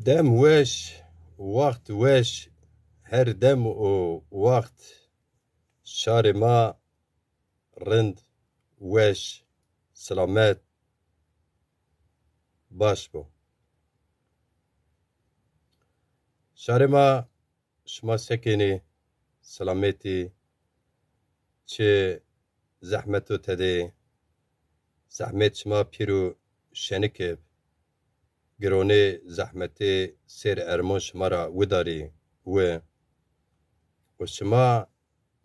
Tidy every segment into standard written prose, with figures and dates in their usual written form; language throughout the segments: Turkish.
دم وش وقت وش هر دم و وقت شار ما رند وش سلامت باش بو شار ما شما سکنی سلامتی چه زحمتو تده زحمت شما پیرو شنکب گرونه زحمتی سیر ارمان شما را وداری و شما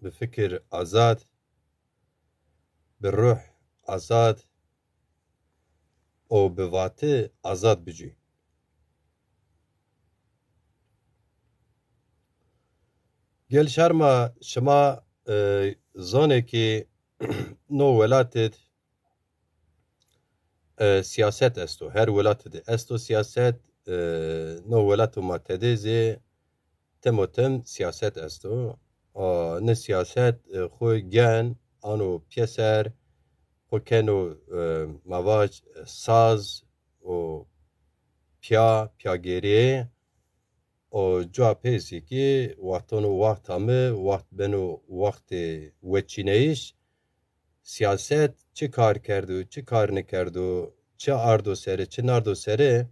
به فکر آزاد به روح آزاد و به واته آزاد بجی گل شرما شما زانه که نو ولاتت سیاست استو هر ولاتت استو سیاست نو ولاتو ما تدیزی تموتم سیاست استو نه سیاست خو گن آنو پیسر خو کنو مواج ساز و پیاگیری و جا پیسی که وقتانو وقت همه وقت بنو وقت وچینهیش سیاست چه کار کردو چه کار نکردو چه اردو سره چه نردو سره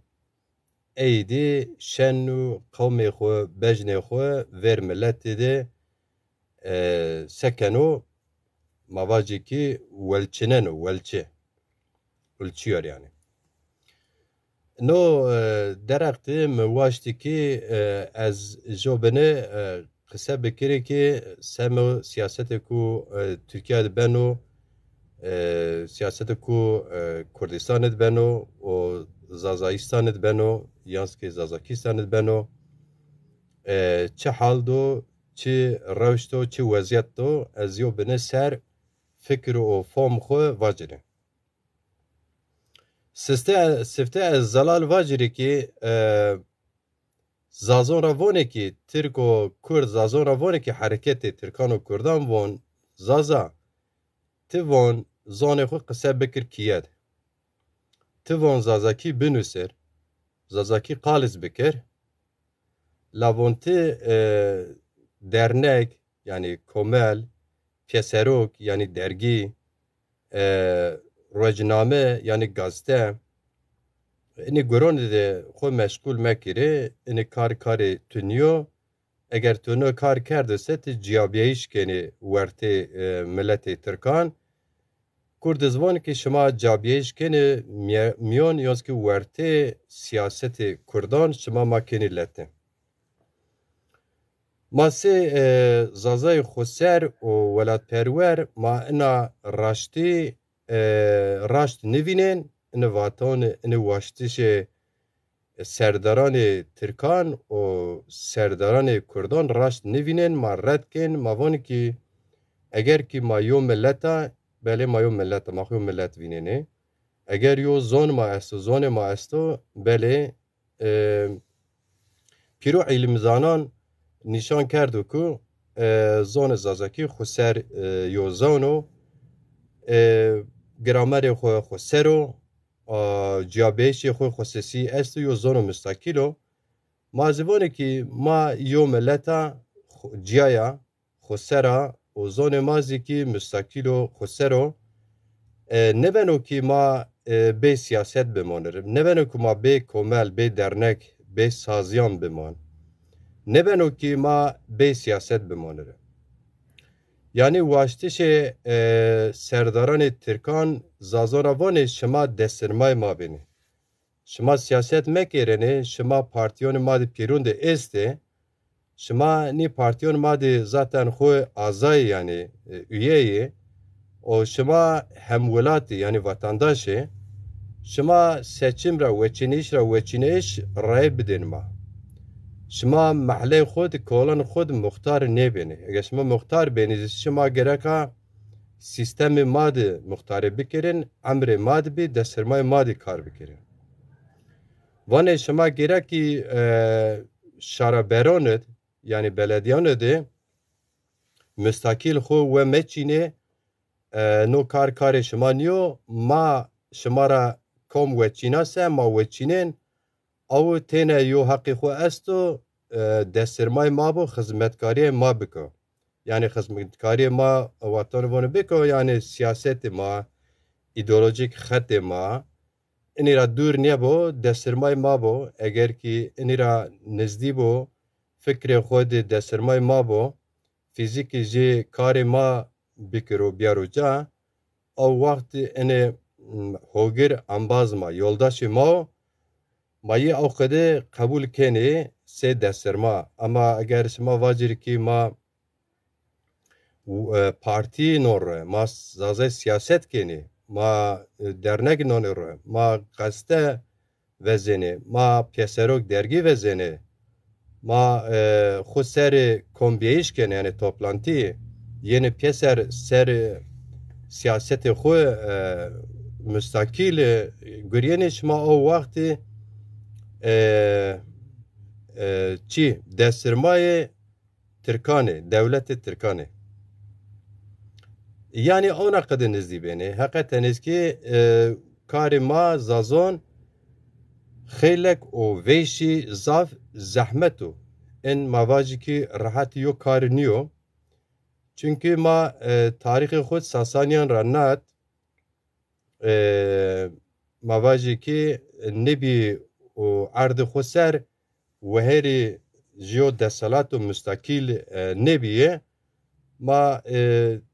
ایدی شنو قومی خو بجنه خو ور ملت ده سکنو مواجی که ولچننو ولچیار yani نو درخت مواشتی که از جوبنه قصه بکره که سمو سیاست کو ترکیه بنو سیاست کو کردستان بنو و زازایستان بنو یانس که زازاکیستان بنو چه حال دو چه روش دو چه وضعیت دو از یو بنه سر فکر و فهم خو واجره سفته از زلال واجری که زازون روانه که ترک و کرد زازون روانه که حرکت ترکان و کردان وان زازا توان زانه خو قصه بکر کیاد توان زازاکی بنوسر زازاکی قالز بکر لاونته درنک yani komel پیسروک yani dergi روزنامه yani gazete اینی گرون ده خو مشغول مکره اینی کاری تونیو اگر تونو کار کرده ست جیابیش کنی ورته ملت ترکان کردزوان که شما جابیش کنی میان یاز که ورته سیاست کردان شما ما کنی لته ما سه زازای خسر و ولاد پرور ما اینا راشت نوینن این واتان این واشتش سرداران ترکان و سرداران کردان راشت نوینن ما رد کن ما وانی که اگر که ما یو ملتا بله ما یو ملتا ما یو ملت ویننه اگر یو زون ما استو بله پیرو علم زانان نشان کردو که زون زازاکی خسر یو زونو گرامر خو سرو جیابیش خو خصوصی است یو زونو مستقیلو ما زبونه که ما یو ملتا جیایا خسرا و زون مازی که مستقیلو خسرو نبنو که ما به سیاست بمانرم نبنو که ما به کمل به درنک به سازیان بمان نبنو که ما به سیاست بمانرم yani واشتش سرداران ترکان زازوروان شما دسترمای ما بینه شما سیاست مکرنه شما پارتیون ما دی پیرون دی استه شما نی پارتیون ما دی zaten خو آزای yani üyeyi o şema hemvelati yani vatandaşı şema seçim ra veçiniş ray bidin ma şema mahalle xod kolan xod muhtar nebeni eğer şema muhtar beniz şema gereka sistemi madi muhtarı bikirin emri madi bi desirmay madi kar bikirin vane şema gereki şaraberonet yani belediyanı de müstakil xo ve meçine نو کار شما نیو ما شما را کم وچینا سه ما وچینن او تینه یو حقی خو استو دسترمای ما بو خدمتکاری ما بکو yani خدمتکاری ما وطن وانه بکو yani siyaset ma ideolojik xet ma اینی را دور نیه بو دسترمای ما بو اگر کی اینی را نزدی بو فکر خود دسترمای ما بو فیزیکی جی کار ما بکرو بیارو جا او وقت اینه هوگر انباز ما یولداش ما مایی او خده قبول کنی سه دسترما اما اگر شما واجر کی ما parti nor ma zazay siyaset keni ma dernek nonor ma gazete vezene ma piyasarok dergi vezene ma xu ser kombiyeyiş keni yani toplantı yeni piyasar ser siyaseti xu müstakil güriyeniş ma o vakti çi destirmaye Türkane devleti Türkane yani ona kadar nizdi beni. Hakikaten eski kari ma zazon xeylek o veyşi zaf zahmetu en mavacı ki rahati yok kari niyo. Çünkü ma tarihi xud Sasaniyan ranat mavacı ki nebi o ardı xusar ve heri jiyo desalatu müstakil nebiye ما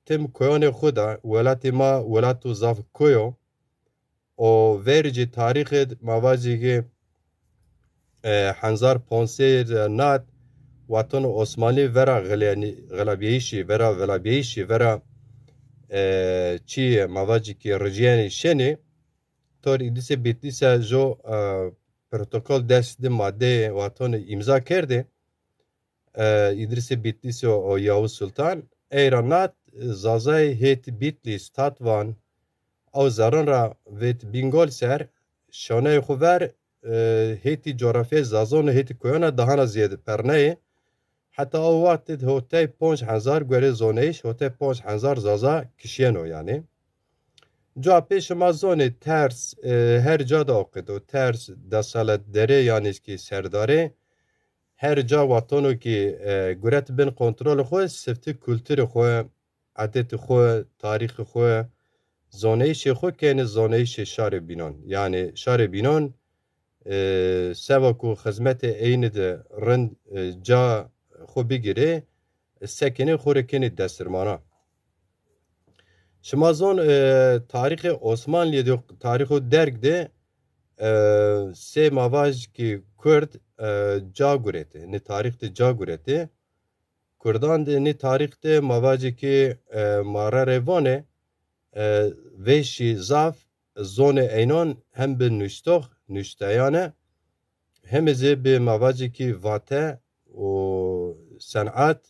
تم کویان خدا ولاتی ما ولاتو زاف کویو او ورجی تاریخ موازی که 1500 نات وطن عثمانی ورا غلبیشی ورا چی موازی که رجیانی شنی طور ایدیس بیتیسا جو پروتوکول دست ماده وطن امضا کرده ایدریس بیتیس و یاوز سلطان ایرانات زازای هیت بیتلیس تاتوان او زاران را ویت بینگول سر شانه خوور هیتی جغرافی زازان هیتی کویانا دهانا زیاد پرنه حتی او وقت هوته 5000 گوری زونهش هوته 5000 زازا کشینو yani جا پیش ما زونه ترس هر جا دا اوقید و ترس دسالت داره یعنی که سرداره her ca watano ki guret bin kontrol xwe sifti kültürü xwe adetê xwe tarîxê xwe zoneyişê xwe kene zoneyişê şarê bînan yani şarê bînan seva ku xizmetê eynê de rind ca xwe bigire sekenê xwe re kene destirmana şima zon tarîxê Osmanliyê de tarîxo derg de sê mavaj ki Kurd ca gurete ne tarihte ca gurete Kurdan de ne tarihte mavacı ki mara revane veşi zaf zone eynan hem bir nüştoh nüşteyane hem ze bir mavacı ki vate o sanat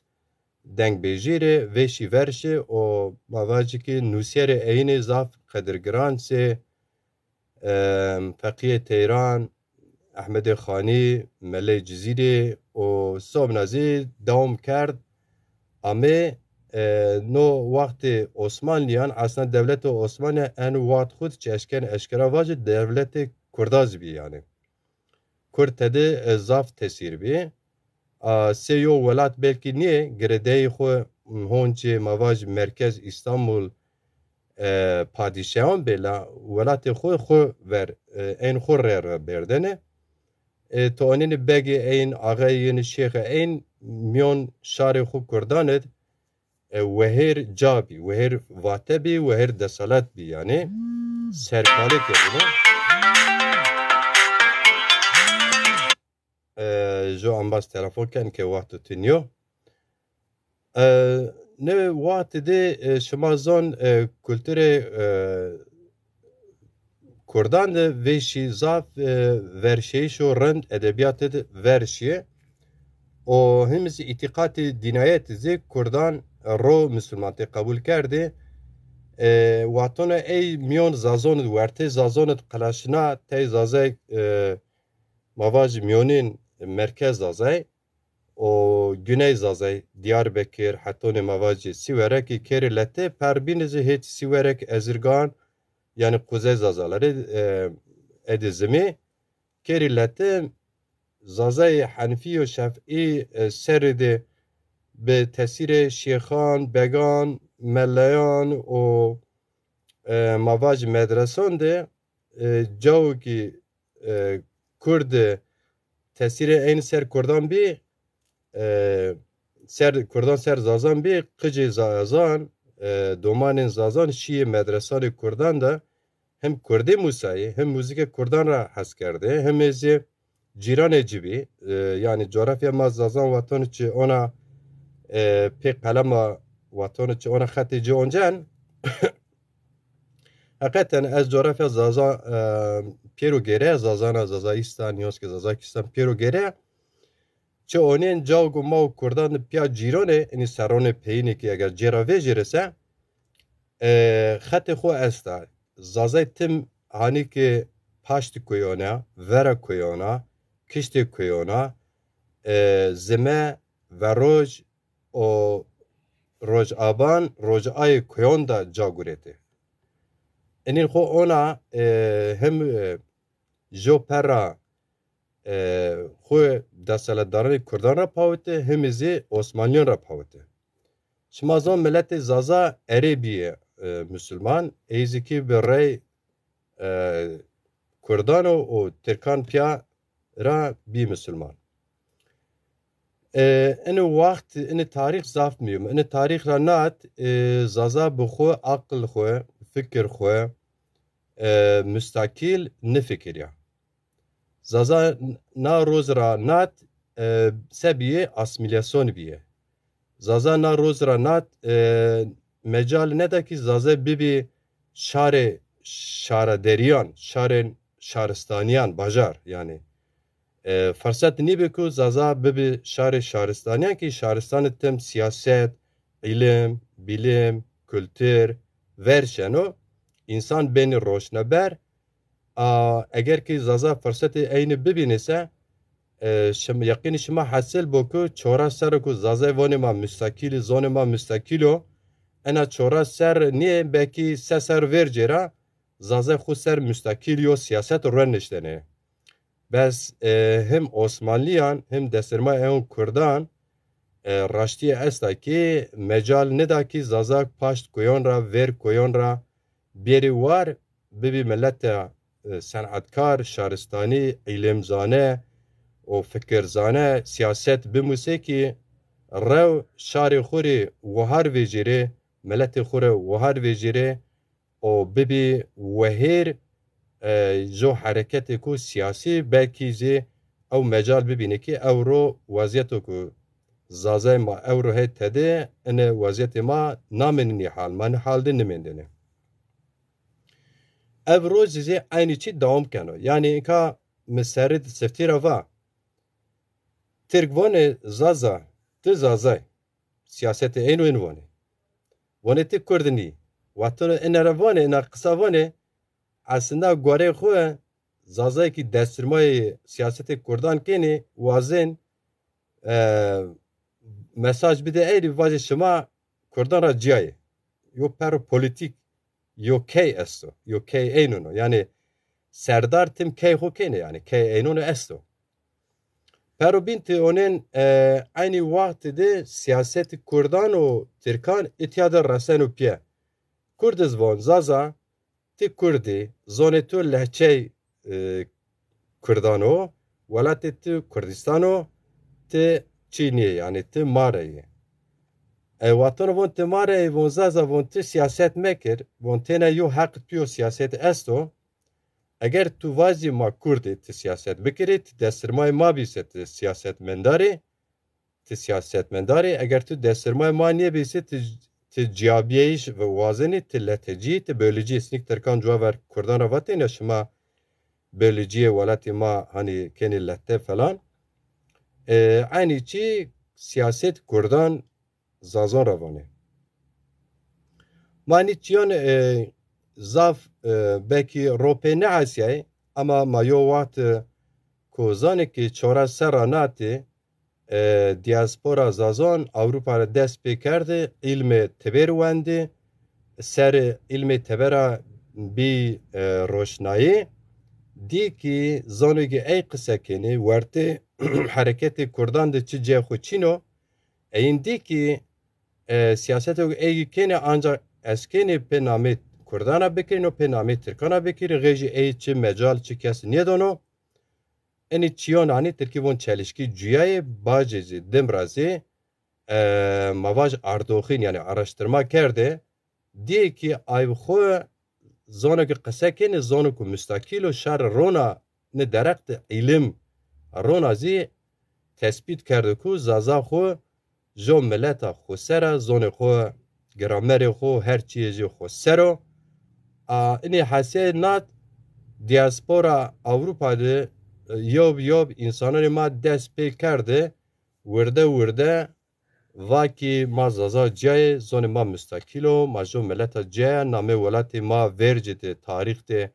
denk bejire veşi verşe o mavacı ki nusere eyne zaf kadirgran se Fakiye Tehran احمد خانی ملی جزیره و صاحب نازی دوام کرد اما نو وقت عثمانیان اصلا دولت عثمانی ان وقت خود چه اشکرا واجه دولت کرداز بی yani Kurd tede zaf tesir bi seyo velat belki niye gredeyi xwe honce mavaj merkez İstanbul padişahın bela velatê xwe ver en xwe re berdene توانین بگی این آقایین شیخ این میان شار خوب کرداند وهر جابی وهر واتبی وهر دسالت بی yani serkali kebine جو ambas telefon ken ke vakti tiniyo ne vakti de şamazon kültüre Kurdan de veşi zaf verşeyi şu rend edebiyatı verşiye o hemiz itikati dinayet zi Kurdan ro Müslümanı kabul kerdi vatona ey milyon zazon verte zazon kalaşına te zazay mavaj milyonin merkez zazay o güney zazay Diyarbakır hatone mavajı siverek kerilete perbinizi hiç siverek ezirgan yani kuzey zazaları edizimi keriletim zazay Hanefi ve Şafii seride به تاثیر شیخان بگان ملیان و مواج مدرسان ده جاو کی کرد تاثیر این سر کردان بی سر کردان سر زازان بی قجی زازان دومان زازان شیعه مدرسان کردان ده هم کردی موسیقی هم موزیک کردان را حس کرده هم از جیران جبی yani coğrafya mazazan vatanı çi ona pek kalama vatanı çi ona xatici oncan hakikaten ez coğrafya zaza Peru gere zazana Zazaistan yoske Zazakistan Peru gere çi onen cavgu mav kurdan pya cirone ini sarone peyni ki eğer cerave jirese xati xo esta zazay tim hani ki paşti koyona vera koyona kişti koyona zime ve roj o roj aban roj ay koyon da cagureti enin xo ona hem jo pera xo desalatdarani Kurdan ra pavete hem izi Osmanlıyan ra pavete şimazon milleti zaza Erebiye Müslüman eziki bir rey Kurdano o Türkan pya ra bir Müslüman إنه وقت إن تاريخ زاف ميوم إن تاريخ رانات زازا بخو عقل خو فكر خو مستقل نفكر يا زازا نا روز رانات سبيه اسميلياسيون بيه زازا نا روز رانات مجال ندا ki زازا ببي şare deriyan şaristaniyan bajar yani فرصت نیبه که زازا ببی شهرستانیان که شهرستان تم سیاست، علم، bilim, kültür verşeno insan beni roşnaber eğer ki zaza fırsatı aynı bibinese yakini şima hasil boku çora ser ku zaza vonema müstakil zonema müstakilo ena çora ser niye belki ser vercera zaza xu ser müstakil yo siyaset rönneştene بس هم Osmanlıyan hem desirma Kurdan raştiye esta ki mecal neda ki zazak paşt koyon ra ver koyon ra biri var bibi millete sanatkar şaristani ilimzane o fikirzane siyaset bimuse ki rev şari xuri vahar vecire millete xure vahar vecire o bibi vehir جو حرکت کو سیاسی belki زی او مجال ببینه که او رو وضعیت کو زازه ما او رو هی تده ان وضعیت ما نامنی حال من حال ده نمیندنه او رو زی aynı چی دوام کنه yani که مسرد سفتیر و ترگوان زازا ده زازه سیاست اینو اینوانه وانه تی کردنی واتر این روانه این قصاوانه aslında gore xwe zazayê ki destirmayê siyasetê Kurdan kêne wazin mesaj bide êrî vazê şima Kurdan ra ciyayê yo per politik yo key esto yo key eynono yani serdar tim key xwe kêne yani key eynono esto pero binti onen aynı waqtê de siyasetê Kurdan û Tirkan îtiyada resen û piye Kurd zvan zaza ti Kurdî zonê tu lehçey Kurdano welatê tu Kurdistano ti Çîniyê yani ti Mareyê watan von ti Mareyê von zaza von ti siyaset mekir von têne yo heq tu yo siyaset esto eger tu vazî ma Kurdê ti siyaset bikirî ti destirmayê ma bîse ti siyasetmendarê eger tu destirmayê ma niye bîse ti ciyabiyeyş ve wazenî ti letecî ti bölücî snik Tirkan cuwaver Kurdan ra vatên ya şima bölüciyê welatê ma hani kenî lehte falan aynı çi siyaset Kurdan zazon ra vane mani çiyan zaf belki ropê ne Asyayê ama mayo wat ku zanekî çora sera natê دیاسپورا زازان Avrupa را دست پی کرده علم تبر وندی سر علم تبر بی روشنایی Di ki zanegi ey kısekeni verte hareketi Kurdan de çi cevxu çino eyin di ki siyaset ey kene ancak eskeni pe namit Kurdana bekirin o pe namit Türkana bekirin reji ey çi mecal çi kes niye dono eni çiyon ani Türkivon çelişki cüyaye bacezi demrazi mavaj ardoxin yani araştırma kerde diye ki ayvxu zaneki kısekeni zaneku müstakil o şer rona ne derekt ilim rona zi tespit کرده کو زازا خو جو ملتا خو سرا زون خو گرامر خو هر چیزی خو سرا اینی حسیه نات دیاسپورا Avrupa'da yob insanları ma dest pey کرده ورده vaki ma zaza cay zon ma müstakilo ma jo meleta cay name velati ma vercede tarihte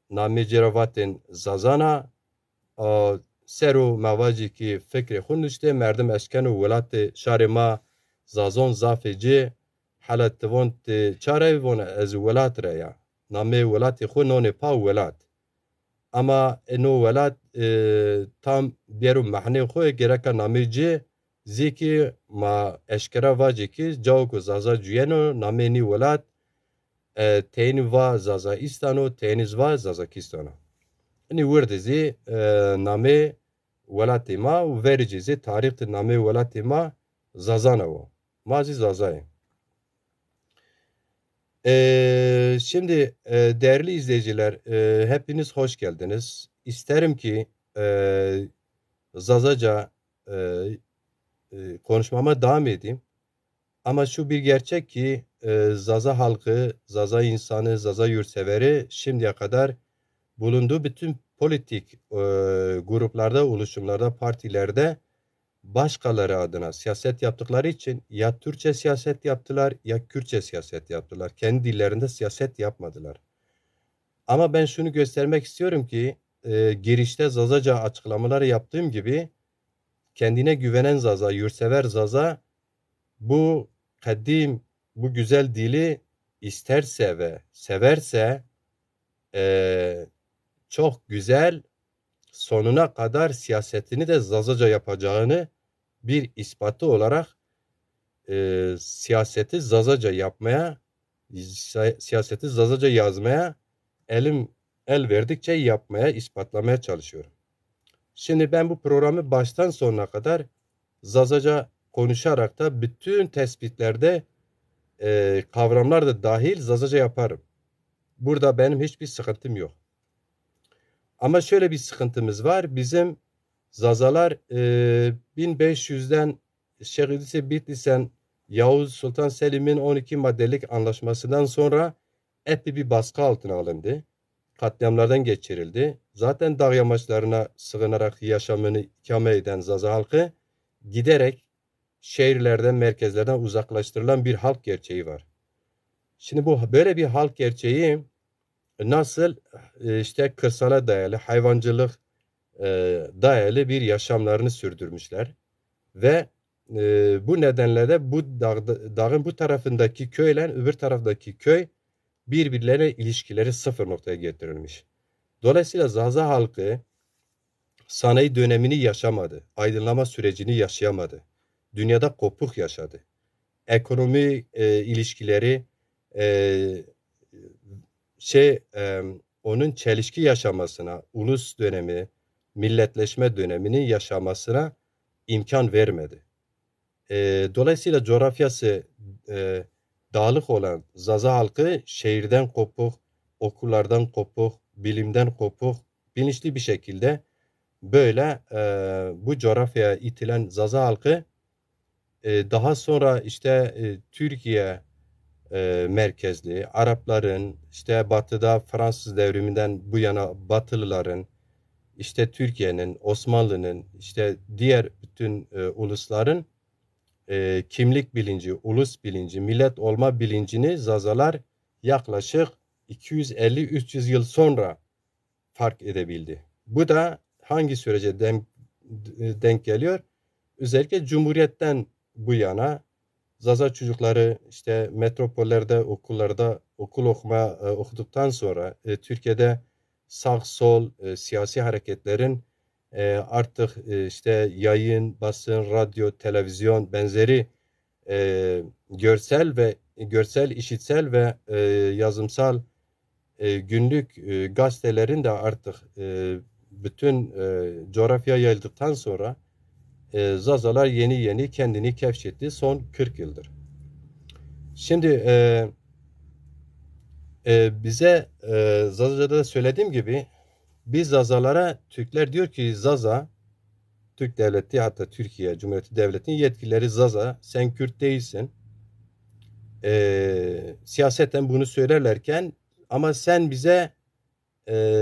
name ceravatin zazana سرو مواجی که فکر خود نشته مردم اشکن و ولات شهر ما زازون زافجی حالت وان چاره وان از ولات ریا نامه ولات خود نون پا ولات اما اینو ولات tam بیرو محنه خود گرکا نامه جی زیکی ما اشکرا واجی که جاو کو زازا جوینو نامه نی ولات تین و زازا ایستانو تینیز و زازا کیستانو اینی ورده زی نامه ولاتی ما و verici زی تاریخ نامه ولاتی ما zazana o. Mazi zazayı. Şimdi değerli izleyiciler hepiniz hoş geldiniz. İsterim ki Zazaca konuşmama devam edeyim. Ama şu bir gerçek ki Zaza halkı, Zaza insanı, Zaza yurtseveri şimdiye kadar bulunduğu bütün politik gruplarda, oluşumlarda, partilerde başkaları adına siyaset yaptıkları için ya Türkçe siyaset yaptılar ya Kürtçe siyaset yaptılar. Kendi dillerinde siyaset yapmadılar. Ama ben şunu göstermek istiyorum ki girişte Zazaca açıklamaları yaptığım gibi kendine güvenen Zaza, yurtsever Zaza bu kadim, bu güzel dili isterse ve severse çok güzel sonuna kadar siyasetini de Zazaca yapacağını bir ispatı olarak siyaseti Zazaca yapmaya, siyaseti Zazaca yazmaya el verdikçe yapmaya, ispatlamaya çalışıyorum. Şimdi ben bu programı baştan sonuna kadar Zazaca konuşarak da bütün tespitlerde kavramlar da dahil Zazaca yaparım. Burada benim hiçbir sıkıntım yok. Ama şöyle bir sıkıntımız var. Bizim Zazalar 1500'den Şehidisi Bitlis'ten Yavuz Sultan Selim'in 12 maddelik anlaşmasından sonra epey bir baskı altına alındı. Katliamlardan geçirildi. Zaten dağ yamaçlarına sığınarak yaşamını ikame eden Zaza halkı giderek şehirlerden, merkezlerden uzaklaştırılan bir halk gerçeği var. Şimdi bu böyle bir halk gerçeği nasıl işte kırsala dayalı, hayvancılık dayalı bir yaşamlarını sürdürmüşler ve bu nedenle de bu dağın bu tarafındaki köyle öbür taraftaki köy birbirlerine ilişkileri sıfır noktaya getirilmiş. Dolayısıyla Zaza halkı sanayi dönemini yaşamadı, aydınlama sürecini yaşayamadı, dünyada kopuk yaşadı, ekonomi ilişkileri onun çelişki yaşamasına, ulus dönemi, milletleşme dönemini yaşamasına imkan vermedi. Dolayısıyla coğrafyası dağlık olan Zaza halkı şehirden kopuk, okullardan kopuk, bilimden kopuk, bilinçli bir şekilde böyle bu coğrafyaya itilen Zaza halkı daha sonra işte Türkiye merkezli Arapların, işte batıda Fransız devriminden bu yana Batılıların, işte Türkiye'nin, Osmanlı'nın, işte diğer bütün ulusların kimlik bilinci, ulus bilinci, millet olma bilincini Zazalar yaklaşık 250-300 yıl sonra fark edebildi. Bu da hangi sürece denk geliyor? Özellikle Cumhuriyet'ten bu yana Zaza çocukları işte metropollerde, okullarda okul okuduktan sonra Türkiye'de sağ sol siyasi hareketlerin artık işte yayın, basın, radyo, televizyon benzeri görsel, işitsel ve yazımsal günlük gazetelerin de artık bütün coğrafya yayıldıktan sonra Zazalar yeni yeni kendini keşfetti son 40 yıldır. Şimdi bize Zazaca'da da söylediğim gibi biz Zazalara Türkler diyor ki Zaza, Türk Devleti hatta Türkiye Cumhuriyeti Devleti'nin yetkilileri Zaza sen Kürt değilsin. Siyaseten bunu söylerlerken ama sen bize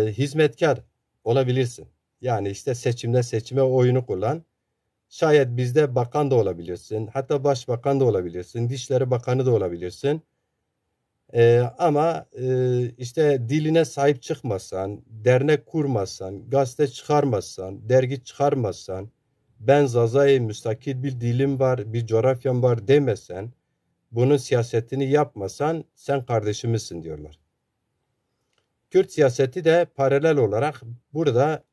hizmetkar olabilirsin. Yani işte seçime oyunu kullan. Şayet bizde bakan da olabilirsin. Hatta başbakan da olabilirsin. Dışişleri Bakanı da olabilirsin. Ama işte diline sahip çıkmazsan, dernek kurmazsan, gazete çıkarmazsan, dergi çıkarmazsan, ben Zaza'yı müstakil bir dilim var, bir coğrafyam var demesen, bunun siyasetini yapmasan sen kardeşimizsin diyorlar. Kürt siyaseti de paralel olarak burada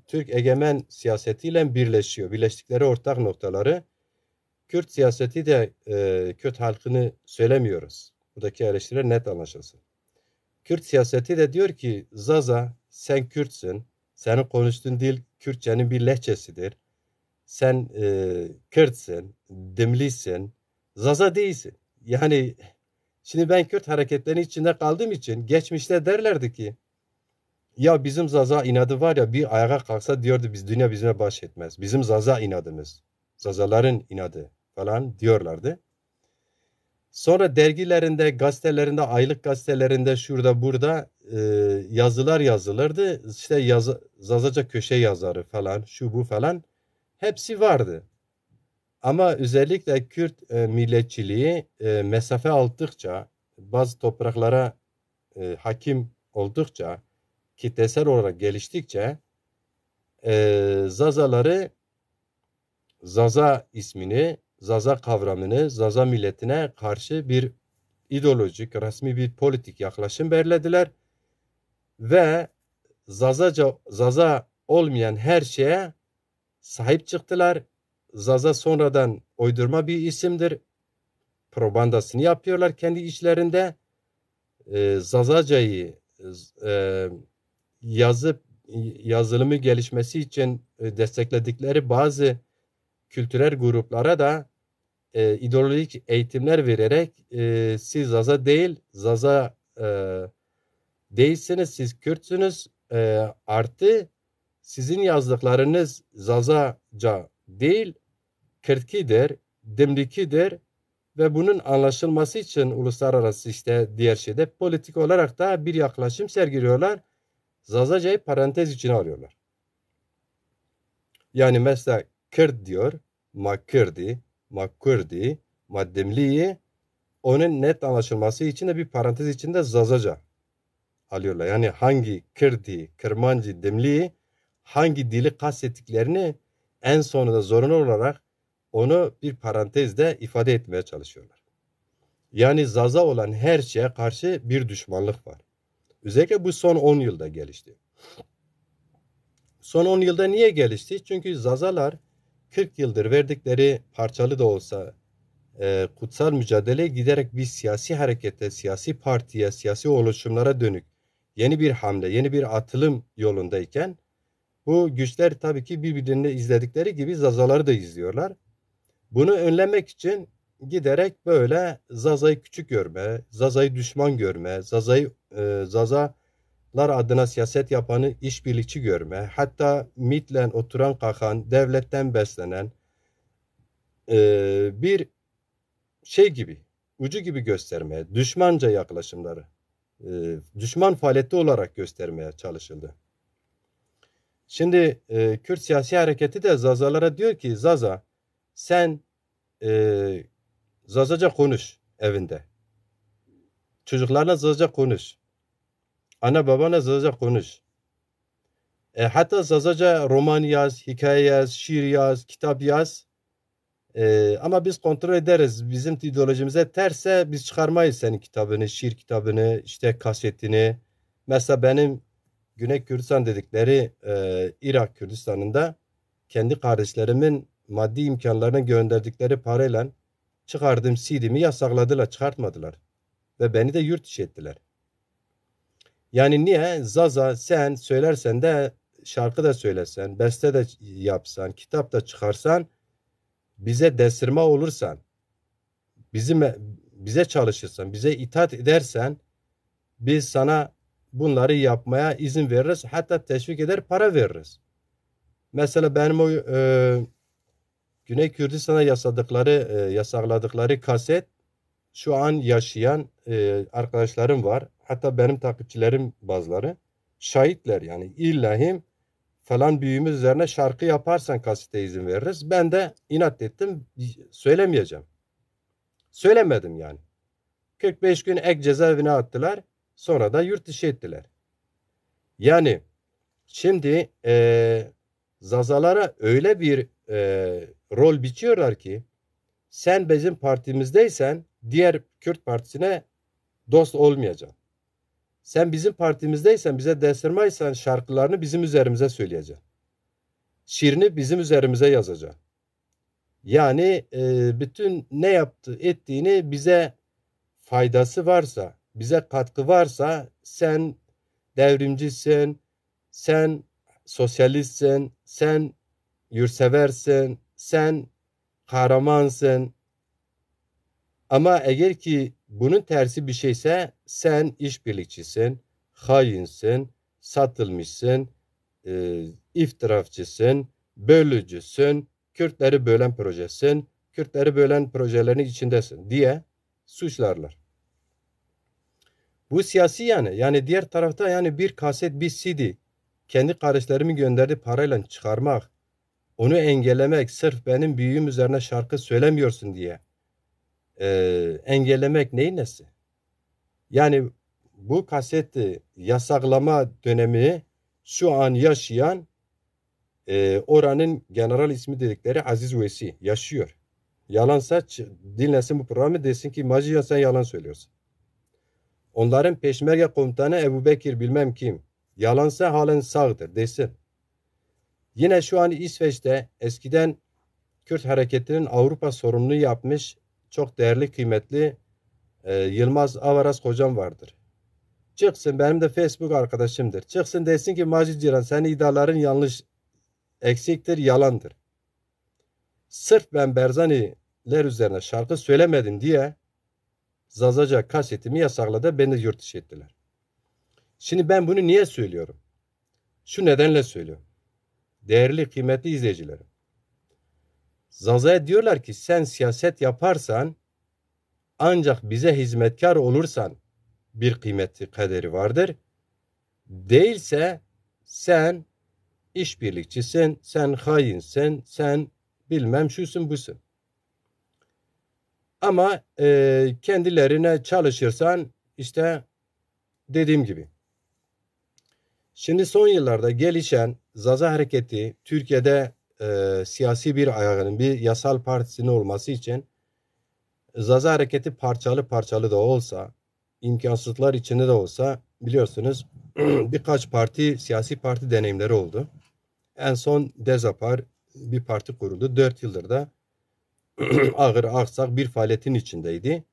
Türk egemen siyasetiyle birleşiyor. Birleştikleri ortak noktaları Kürt siyaseti de Kürt halkını söylemiyoruz. Buradaki eleştiriler net anlaşılsın. Kürt siyaseti de diyor ki Zaza sen Kürtsün. Senin konuştuğun dil Kürtçenin bir lehçesidir. Sen Kürtsün, Dimlisin, Zaza değilsin. Yani şimdi ben Kürt hareketlerinin içinde kaldığım için geçmişte derlerdi ki ya bizim Zaza inadı var ya bir ayağa kalksa diyordu biz dünya bizimle baş etmez. Bizim Zaza inadımız. Zazaların inadı falan diyorlardı. Sonra dergilerinde, gazetelerinde, aylık gazetelerinde şurada burada yazılar yazılırdı. İşte Zazaca köşe yazarı falan, şu bu falan hepsi vardı. Ama özellikle Kürt milliyetçiliği mesafe aldıkça, bazı topraklara hakim oldukça, kitlesel olarak geliştikçe Zazaları, Zaza ismini, Zaza kavramını, Zaza milletine karşı bir ideolojik, resmi bir politik yaklaşım belirlediler ve Zaza olmayan her şeye sahip çıktılar. Zaza sonradan uydurma bir isimdir. Propagandasını yapıyorlar kendi içlerinde. Zazaca'yı e, yazılımı gelişmesi için destekledikleri bazı kültürel gruplara da ideolojik eğitimler vererek siz Zaza değil, Zaza değilsiniz, siz Kürtsünüz artı sizin yazdıklarınız Zazaca değil, Kürtkidir, Dimlikidir ve bunun anlaşılması için uluslararası işte diğer şeyde politik olarak da bir yaklaşım sergiliyorlar. Zazaca'yı parantez içine alıyorlar. Yani mesela Kürt diyor, Makürdi, Maddemli'yi onun net anlaşılması için de bir parantez içinde Zazaca alıyorlar. Yani hangi Kürdi, Kırmancı, Demli'yi hangi dili kastettiklerini en sonunda zorunlu olarak onu bir parantezde ifade etmeye çalışıyorlar. Yani Zaza olan her şeye karşı bir düşmanlık var. Özellikle bu son 10 yılda gelişti. Son 10 yılda niye gelişti? Çünkü Zazalar 40 yıldır verdikleri parçalı da olsa kutsal mücadeleye giderek bir siyasi harekete, siyasi partiye, siyasi oluşumlara dönük yeni bir hamle, yeni bir atılım yolundayken bu güçler tabii ki birbirlerini izledikleri gibi Zazaları da izliyorlar. Bunu önlemek için giderek böyle Zaza'yı küçük görme, Zaza'yı düşman görme, Zazalar adına siyaset yapanı işbirlikçi görme, hatta MİT'le oturan kalkan, devletten beslenen bir şey gibi, ucu gibi göstermeye, düşmanca yaklaşımları, düşman faaliyeti olarak göstermeye çalışıldı. Şimdi Kürt siyasi hareketi de Zazalara diyor ki Zaza sen Zazaca konuş evinde. Çocuklarına Zazaca konuş. Ana babana Zazaca konuş. Hatta Zazaca roman yaz, hikaye yaz, şiir yaz, kitap yaz. Ama biz kontrol ederiz. Bizim ideolojimize terse biz çıkarmayız senin kitabını, şiir kitabını, işte kasetini. Mesela benim Güney Kürdistan dedikleri Irak Kürdistan'ında kendi kardeşlerimin maddi imkanlarına gönderdikleri parayla çıkardığım CD'mi yasakladılar, çıkartmadılar. Ve beni de yurt dışı ettiler. Yani niye? Zaza sen söylersen de şarkı da söylesen, beste de yapsan, kitap da çıkarsan, bize desirma olursan, bize çalışırsan, bize itaat edersen, biz sana bunları yapmaya izin veririz. Hatta teşvik eder, para veririz. Mesela benim o Güney Kürdistan'a yasakladıkları kaset şu an yaşayan arkadaşlarım var. Hatta benim takipçilerim bazıları şahitler yani illahim falan büyüğümüz üzerine şarkı yaparsan kasete izin veririz. Ben de inat ettim söylemeyeceğim. Söylemedim yani. 45 gün ek cezaevine attılar. Sonra da yurt dışı ettiler. Yani şimdi Zazalara öyle bir rol biçiyorlar ki sen bizim partimizdeysen diğer Kürt partisine dost olmayacaksın. Sen bizim partimizdeysen bize destirmaysan şarkılarını bizim üzerimize söyleyeceksin. Şiirini bizim üzerimize yazacaksın. Yani bütün ne yaptı ettiğini bize faydası varsa, bize katkı varsa sen devrimcisin, sen sosyalistsin, sen yurtseversin, sen kahramansın. Ama eğer ki bunun tersi bir şeyse sen işbirlikçisin, hainsin, satılmışsın, iftirafçısın, bölücüsün, Kürtleri bölen projesin, Kürtleri bölen projelerin içindesin diye suçlarlar. Bu siyasi yani. Yani diğer tarafta yani bir kaset, bir CD kendi kardeşlerimin gönderdiği parayla çıkarmak, onu engellemek, sırf benim büyüğüm üzerine şarkı söylemiyorsun diye engellemek neyin nesi? Yani bu kaseti yasaklama dönemi şu an yaşayan oranın general ismi dedikleri Aziz Veysi yaşıyor. Yalansa dinlesin bu programı desin ki Maciyan sen yalan söylüyorsun. Onların peşmerge komutanı Ebu Bekir bilmem kim. Yalansa halen sağdır desin. Yine şu an İsveç'te eskiden Kürt hareketinin Avrupa sorumluluğu yapmış çok değerli kıymetli Yılmaz Avaraz hocam vardır. Çıksın benim de Facebook arkadaşımdır. Çıksın desin ki Macit Ciran senin iddiaların yanlış, eksiktir, yalandır. Sırf ben Berzaniler üzerine şarkı söylemedim diye Zazaca kasetimi yasakladı, beni de yurt dışı ettiler. Şimdi ben bunu niye söylüyorum? Şu nedenle söylüyorum. Değerli, kıymetli izleyicilerim. Zaza'ya diyorlar ki sen siyaset yaparsan ancak bize hizmetkar olursan bir kıymeti kaderi vardır. Değilse sen işbirlikçisin, sen hainsin, sen bilmem şusun busun. Ama kendilerine çalışırsan işte dediğim gibi. Şimdi son yıllarda gelişen Zaza hareketi Türkiye'de siyasi bir ayağının, bir yasal partisinin olması için Zaza hareketi parçalı parçalı da olsa, imkansızlıklar içinde de olsa biliyorsunuz birkaç siyasi parti deneyimleri oldu. En son Dezapar bir parti kuruldu. 4 yıldır da ağır aksak bir faaliyetin içindeydi.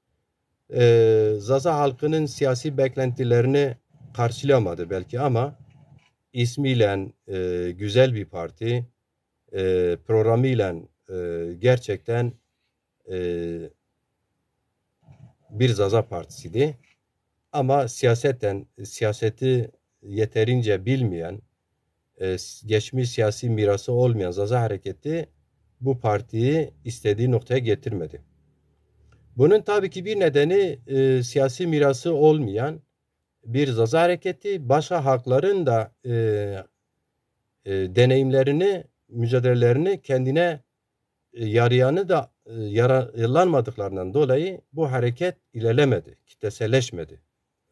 Zaza halkının siyasi beklentilerini karşılayamadı belki ama ismiyle güzel bir parti, programıyla gerçekten bir Zaza partisiydi. Ama siyaseti yeterince bilmeyen, geçmiş siyasi mirası olmayan Zaza hareketi bu partiyi istediği noktaya getirmedi. Bunun tabii ki bir nedeni siyasi mirası olmayan bir Zaza hareketi başka halkların da deneyimlerini, mücadelelerini kendine yarayanı da yararlanmadıklarından dolayı bu hareket ilerlemedi, kitleselleşmedi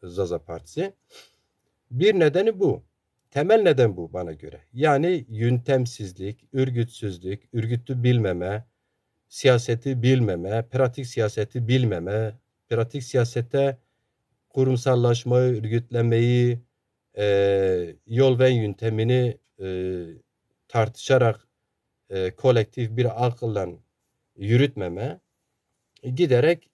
Zaza Partisi. Bir nedeni bu. Temel neden bu bana göre. Yani yöntemsizlik, örgütsüzlük, örgütü bilmeme, siyaseti bilmeme, pratik siyaseti bilmeme, pratik siyasete kurumsallaşmayı, örgütlemeyi, yol ve yöntemini tartışarak kolektif bir akılla yürütmeme, giderek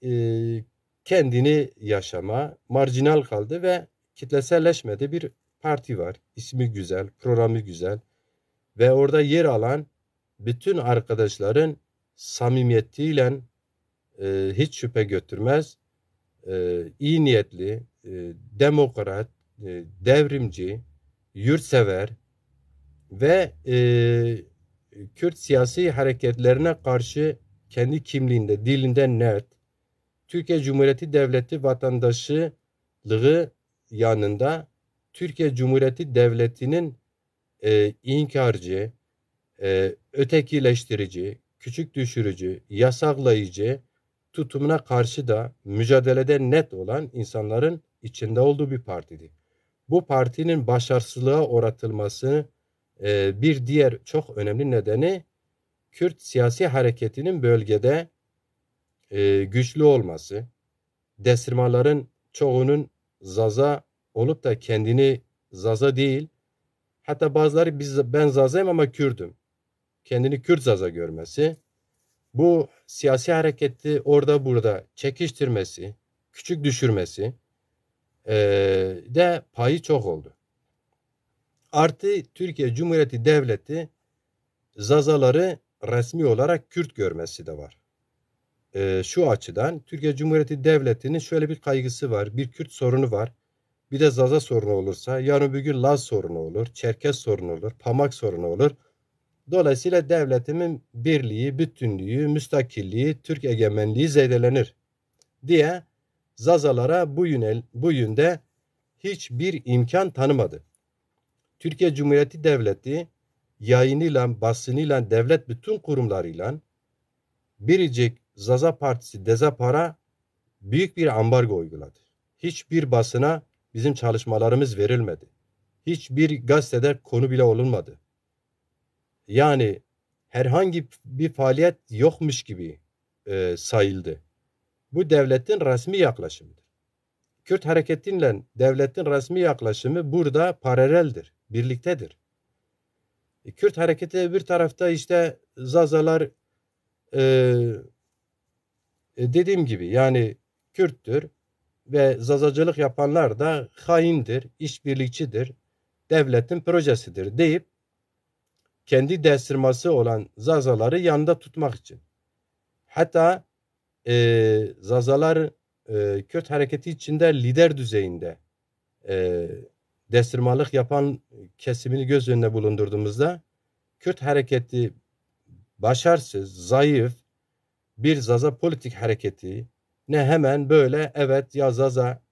kendini yaşama, marjinal kaldı ve kitleselleşmedi bir parti var. İsmi güzel, programı güzel ve orada yer alan bütün arkadaşların samimiyetiyle hiç şüphe götürmez. İyi niyetli, demokrat, devrimci, yurtsever ve Kürt siyasi hareketlerine karşı kendi kimliğinde, dilinden net, Türkiye Cumhuriyeti Devleti vatandaşlığı yanında Türkiye Cumhuriyeti Devleti'nin inkarcı, ötekileştirici, küçük düşürücü, yasaklayıcı tutumuna karşı da mücadelede net olan insanların içinde olduğu bir partiydi. Bu partinin başarısızlığa uğratılması bir diğer çok önemli nedeni Kürt siyasi hareketinin bölgede güçlü olması, destirmaların çoğunun Zaza olup da kendini Zaza değil, hatta bazıları ben Zaza'yım ama Kürdüm, kendini Kürt Zaza görmesi, bu siyasi hareketi orada burada çekiştirmesi, küçük düşürmesi de payı çok oldu. Artı Türkiye Cumhuriyeti Devleti Zazaları resmi olarak Kürt görmesi de var. Şu açıdan Türkiye Cumhuriyeti Devleti'nin şöyle bir kaygısı var. Bir Kürt sorunu var. Bir de Zaza sorunu olursa yarın bir gün Laz sorunu olur, Çerkez sorunu olur, Pamak sorunu olur. Dolayısıyla devletimin birliği, bütünlüğü, müstakilliği, Türk egemenliği zedelenir diye Zazalara bu yönde hiçbir imkan tanımadı. Türkiye Cumhuriyeti Devleti yayınıyla, basınıyla, devlet bütün kurumlarıyla biricik Zaza Partisi Dezapar'a büyük bir ambargo uyguladı. Hiçbir basına bizim çalışmalarımız verilmedi. Hiçbir gazetede konu bile olunmadı. Yani herhangi bir faaliyet yokmuş gibi sayıldı. Bu devletin resmi yaklaşımıdır. Kürt hareketiyle devletin resmi yaklaşımı burada paraleldir, birliktedir. Kürt hareketi bir tarafta işte Zazalar dediğim gibi yani Kürttür ve Zazacılık yapanlar da haindir, işbirlikçidir, devletin projesidir deyip kendi destirması olan Zazaları yanında tutmak için. Hatta Zazalar Kürt hareketi içinde lider düzeyinde destirmalık yapan kesimini göz önüne bulundurduğumuzda Kürt hareketi başarısız, zayıf bir Zaza politik hareketi ne hemen böyle evet ya Zaza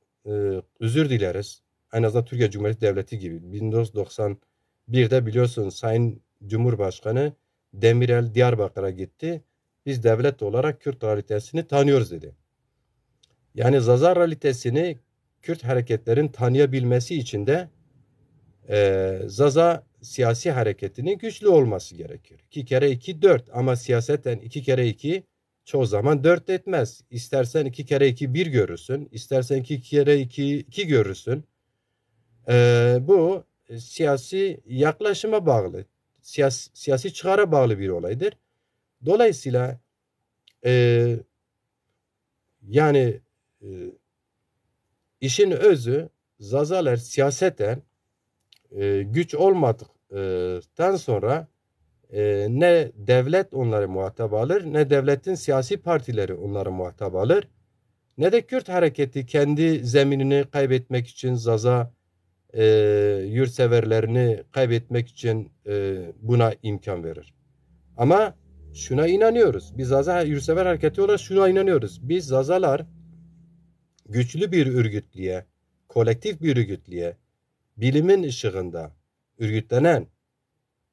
özür dileriz. En azından Türkiye Cumhuriyeti Devleti gibi 1991'de biliyorsun Sayın Cumhurbaşkanı Demirel Diyarbakır'a gitti. Biz devlet olarak Kürt realitesini tanıyoruz dedi. Yani Zaza realitesini Kürt hareketlerin tanıyabilmesi için de Zaza siyasi hareketinin güçlü olması gerekir. 2 kere 2 4 ama siyaseten 2 kere 2 çoğu zaman 4 etmez. İstersen 2 kere 2 1 görürsün. İstersen 2 kere 2 2 görürsün. Bu siyasi yaklaşıma bağlı. Siyasi çıkara bağlı bir olaydır. Dolayısıyla yani işin özü Zazalar siyaseten güç olmadıktan sonra ne devlet onları muhatap alır, ne devletin siyasi partileri onları muhatap alır, ne de Kürt hareketi kendi zeminini kaybetmek için Zaza yurtseverlerini kaybetmek için buna imkan verir. Ama şuna inanıyoruz. Biz Zaza yurtsever hareketi olarak şuna inanıyoruz. Biz Zazalar güçlü bir örgütlüğe, kolektif bir örgütlüğe, bilimin ışığında örgütlenen,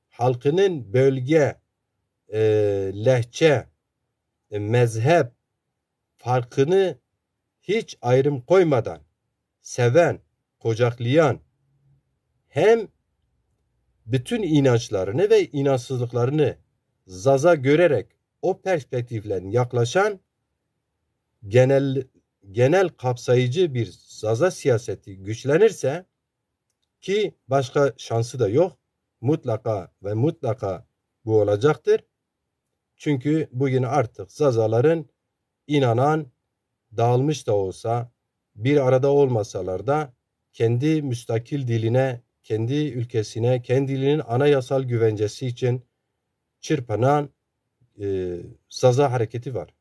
halkının bölge, lehçe, mezhep farkını hiç ayrım koymadan seven, kucaklayan, hem bütün inançlarını ve inançsızlıklarını Zaza görerek o perspektifle yaklaşan genel kapsayıcı bir Zaza siyaseti güçlenirse Ki başka şansı da yok. Mutlaka ve mutlaka bu olacaktır. Çünkü bugün artık Zazaların inanan, dağılmış da olsa, bir arada olmasalar da kendi müstakil diline, kendi ülkesine, kendi dilinin anayasal güvencesi için çırpınan Zaza hareketi var.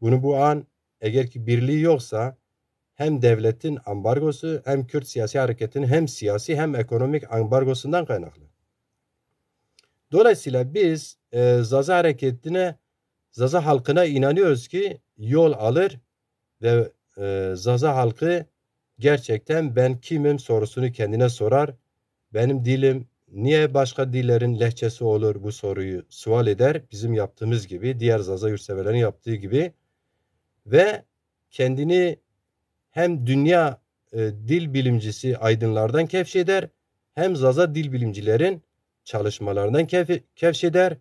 Bunu bu an eğer ki birliği yoksa hem devletin ambargosu hem Kürt siyasi hareketinin hem siyasi hem ekonomik ambargosundan kaynaklı. Dolayısıyla biz Zaza hareketine, Zaza halkına inanıyoruz ki yol alır ve Zaza halkı gerçekten ben kimim sorusunu kendine sorar. Benim dilim niye başka dillerin lehçesi olur bu soruyu sual eder. Bizim yaptığımız gibi, diğer Zaza yurtseverlerin yaptığı gibi ve kendini hem dünya dil bilimcisi aydınlardan kevşeder hem Zaza dil bilimcilerin çalışmalarından kevşeder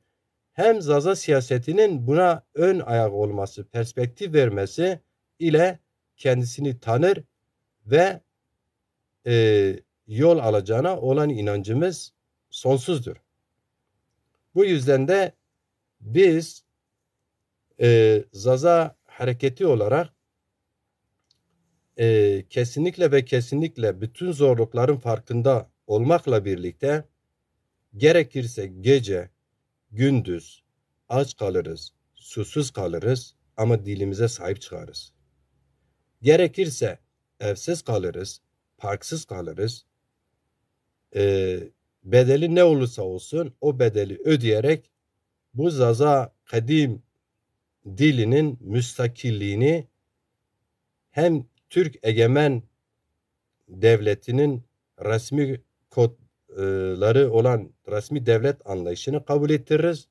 hem Zaza siyasetinin buna ön ayak olması, perspektif vermesi ile kendisini tanır ve yol alacağına olan inancımız sonsuzdur. Bu yüzden de biz Zaza hareketi olarak kesinlikle ve kesinlikle bütün zorlukların farkında olmakla birlikte gerekirse gece, gündüz aç kalırız, susuz kalırız ama dilimize sahip çıkarız. Gerekirse evsiz kalırız, parksız kalırız. Bedeli ne olursa olsun o bedeli ödeyerek bu Zaza kadim dilinin müstakilliğini hem Türk egemen devletinin resmi kodları olan resmi devlet anlayışını kabul ettiririz.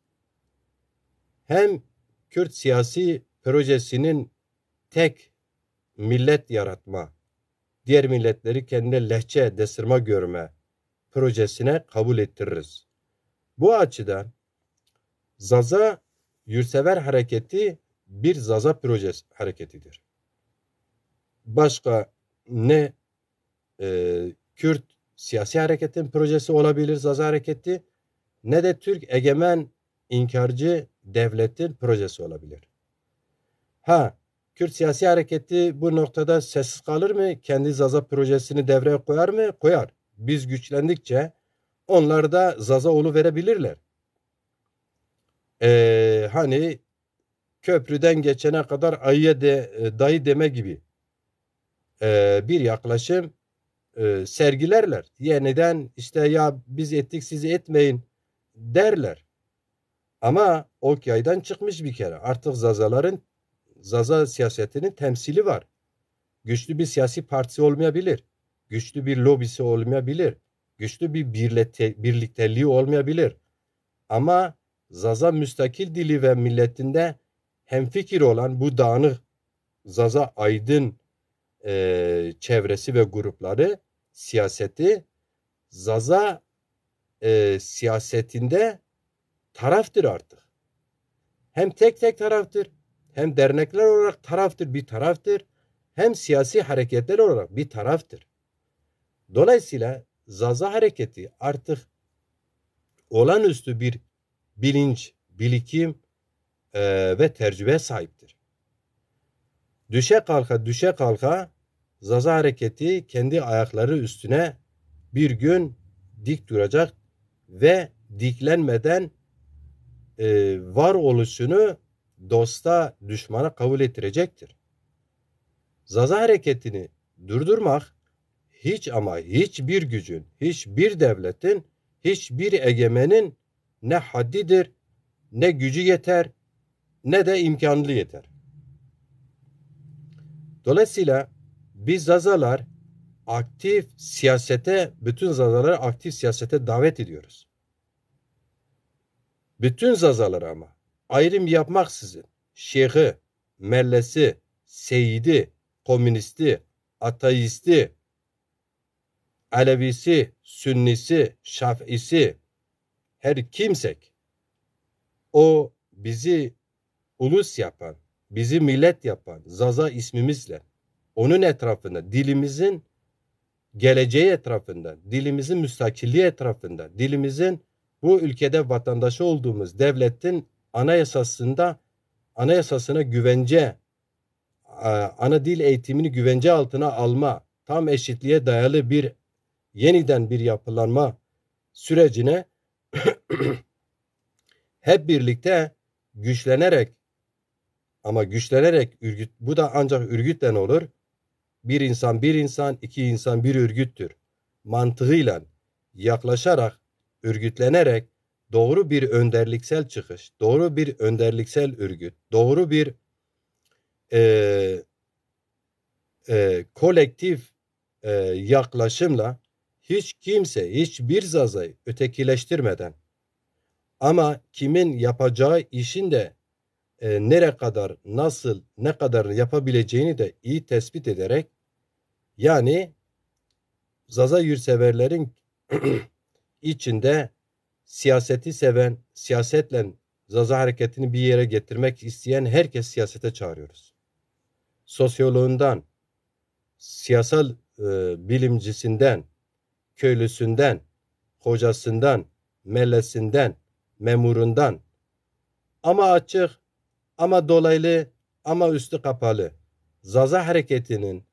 Hem Kürt siyasi projesinin tek millet yaratma, diğer milletleri kendine lehçe desırma görme projesine kabul ettiririz. Bu açıdan Zaza Yurtsever Hareketi bir Zaza projesi hareketidir. Başka ne Kürt siyasi hareketin projesi olabilir Zaza Hareketi ne de Türk egemen inkarcı devletin projesi olabilir. Kürt siyasi hareketi bu noktada sessiz kalır mı? Kendi Zaza projesini devreye koyar mı? Koyar. Biz güçlendikçe onlar da Zaza verebilirler. Hani köprüden geçene kadar ayıya dayı deme gibi bir yaklaşım sergilerler. Yeniden işte ya biz ettik siz etmeyin derler. Ama ok yaydan çıkmış bir kere. Artık Zaza siyasetinin temsili var. Güçlü bir siyasi partisi olmayabilir. Güçlü bir lobisi olmayabilir. Güçlü bir birlikteliği olmayabilir. Ama Zaza müstakil dili ve milletinde hemfikir olan bu dağınık Zaza aydın çevresi ve grupları siyaseti Zaza siyasetinde taraftır artık. Hem tek taraftır, hem dernekler olarak bir taraftır, hem siyasi hareketler olarak bir taraftır. Dolayısıyla Zaza hareketi artık olağanüstü bir bilinç, birikim ve tecrübe sahiptir. Düşe kalka Zaza hareketi kendi ayakları üstüne bir gün dik duracak ve diklenmeden varoluşunu dosta, düşmana kabul ettirecektir. Zaza hareketini durdurmak hiçbir gücün, hiçbir devletin, hiçbir egemenin ne haddidir, ne gücü yeter, ne de imkanlı yeter. Dolayısıyla biz Zazalar bütün Zazaları aktif siyasete davet ediyoruz. Bütün Zazaları ama ayrım yapmaksızın şeyhi, mellesi, seyidi, komünisti, ateisti, Alevisi, Sünnisi, Şafisi her kimsek o bizi ulus yapan, bizi millet yapan Zaza ismimizle onun etrafında dilimizin geleceği etrafında, dilimizin müstakilliği etrafında, dilimizin bu ülkede vatandaşı olduğumuz devletin anayasasına güvence, ana dil eğitimini güvence altına alma, tam eşitliğe dayalı yeniden bir yapılanma sürecine hep birlikte güçlenerek, ama güçlenerek bu da ancak örgütle olur. Bir insan, iki insan bir örgüttür mantığıyla yaklaşarak, örgütlenerek doğru bir önderliksel çıkış, doğru bir önderliksel örgüt, doğru bir kolektif yaklaşımla hiç kimse, hiçbir zazayı ötekileştirmeden, ama kimin yapacağı işin de nereye kadar, nasıl, ne kadar yapabileceğini de iyi tespit ederek, yani Zaza yurtseverlerin içinde siyaseti seven, siyasetle Zaza hareketini bir yere getirmek isteyen herkes siyasete çağırıyoruz. Sosyoloğundan, siyasal bilimcisinden, köylüsünden, hocasından, mellesinden, memurundan, ama açık, ama dolaylı, ama üstü kapalı, Zaza hareketinin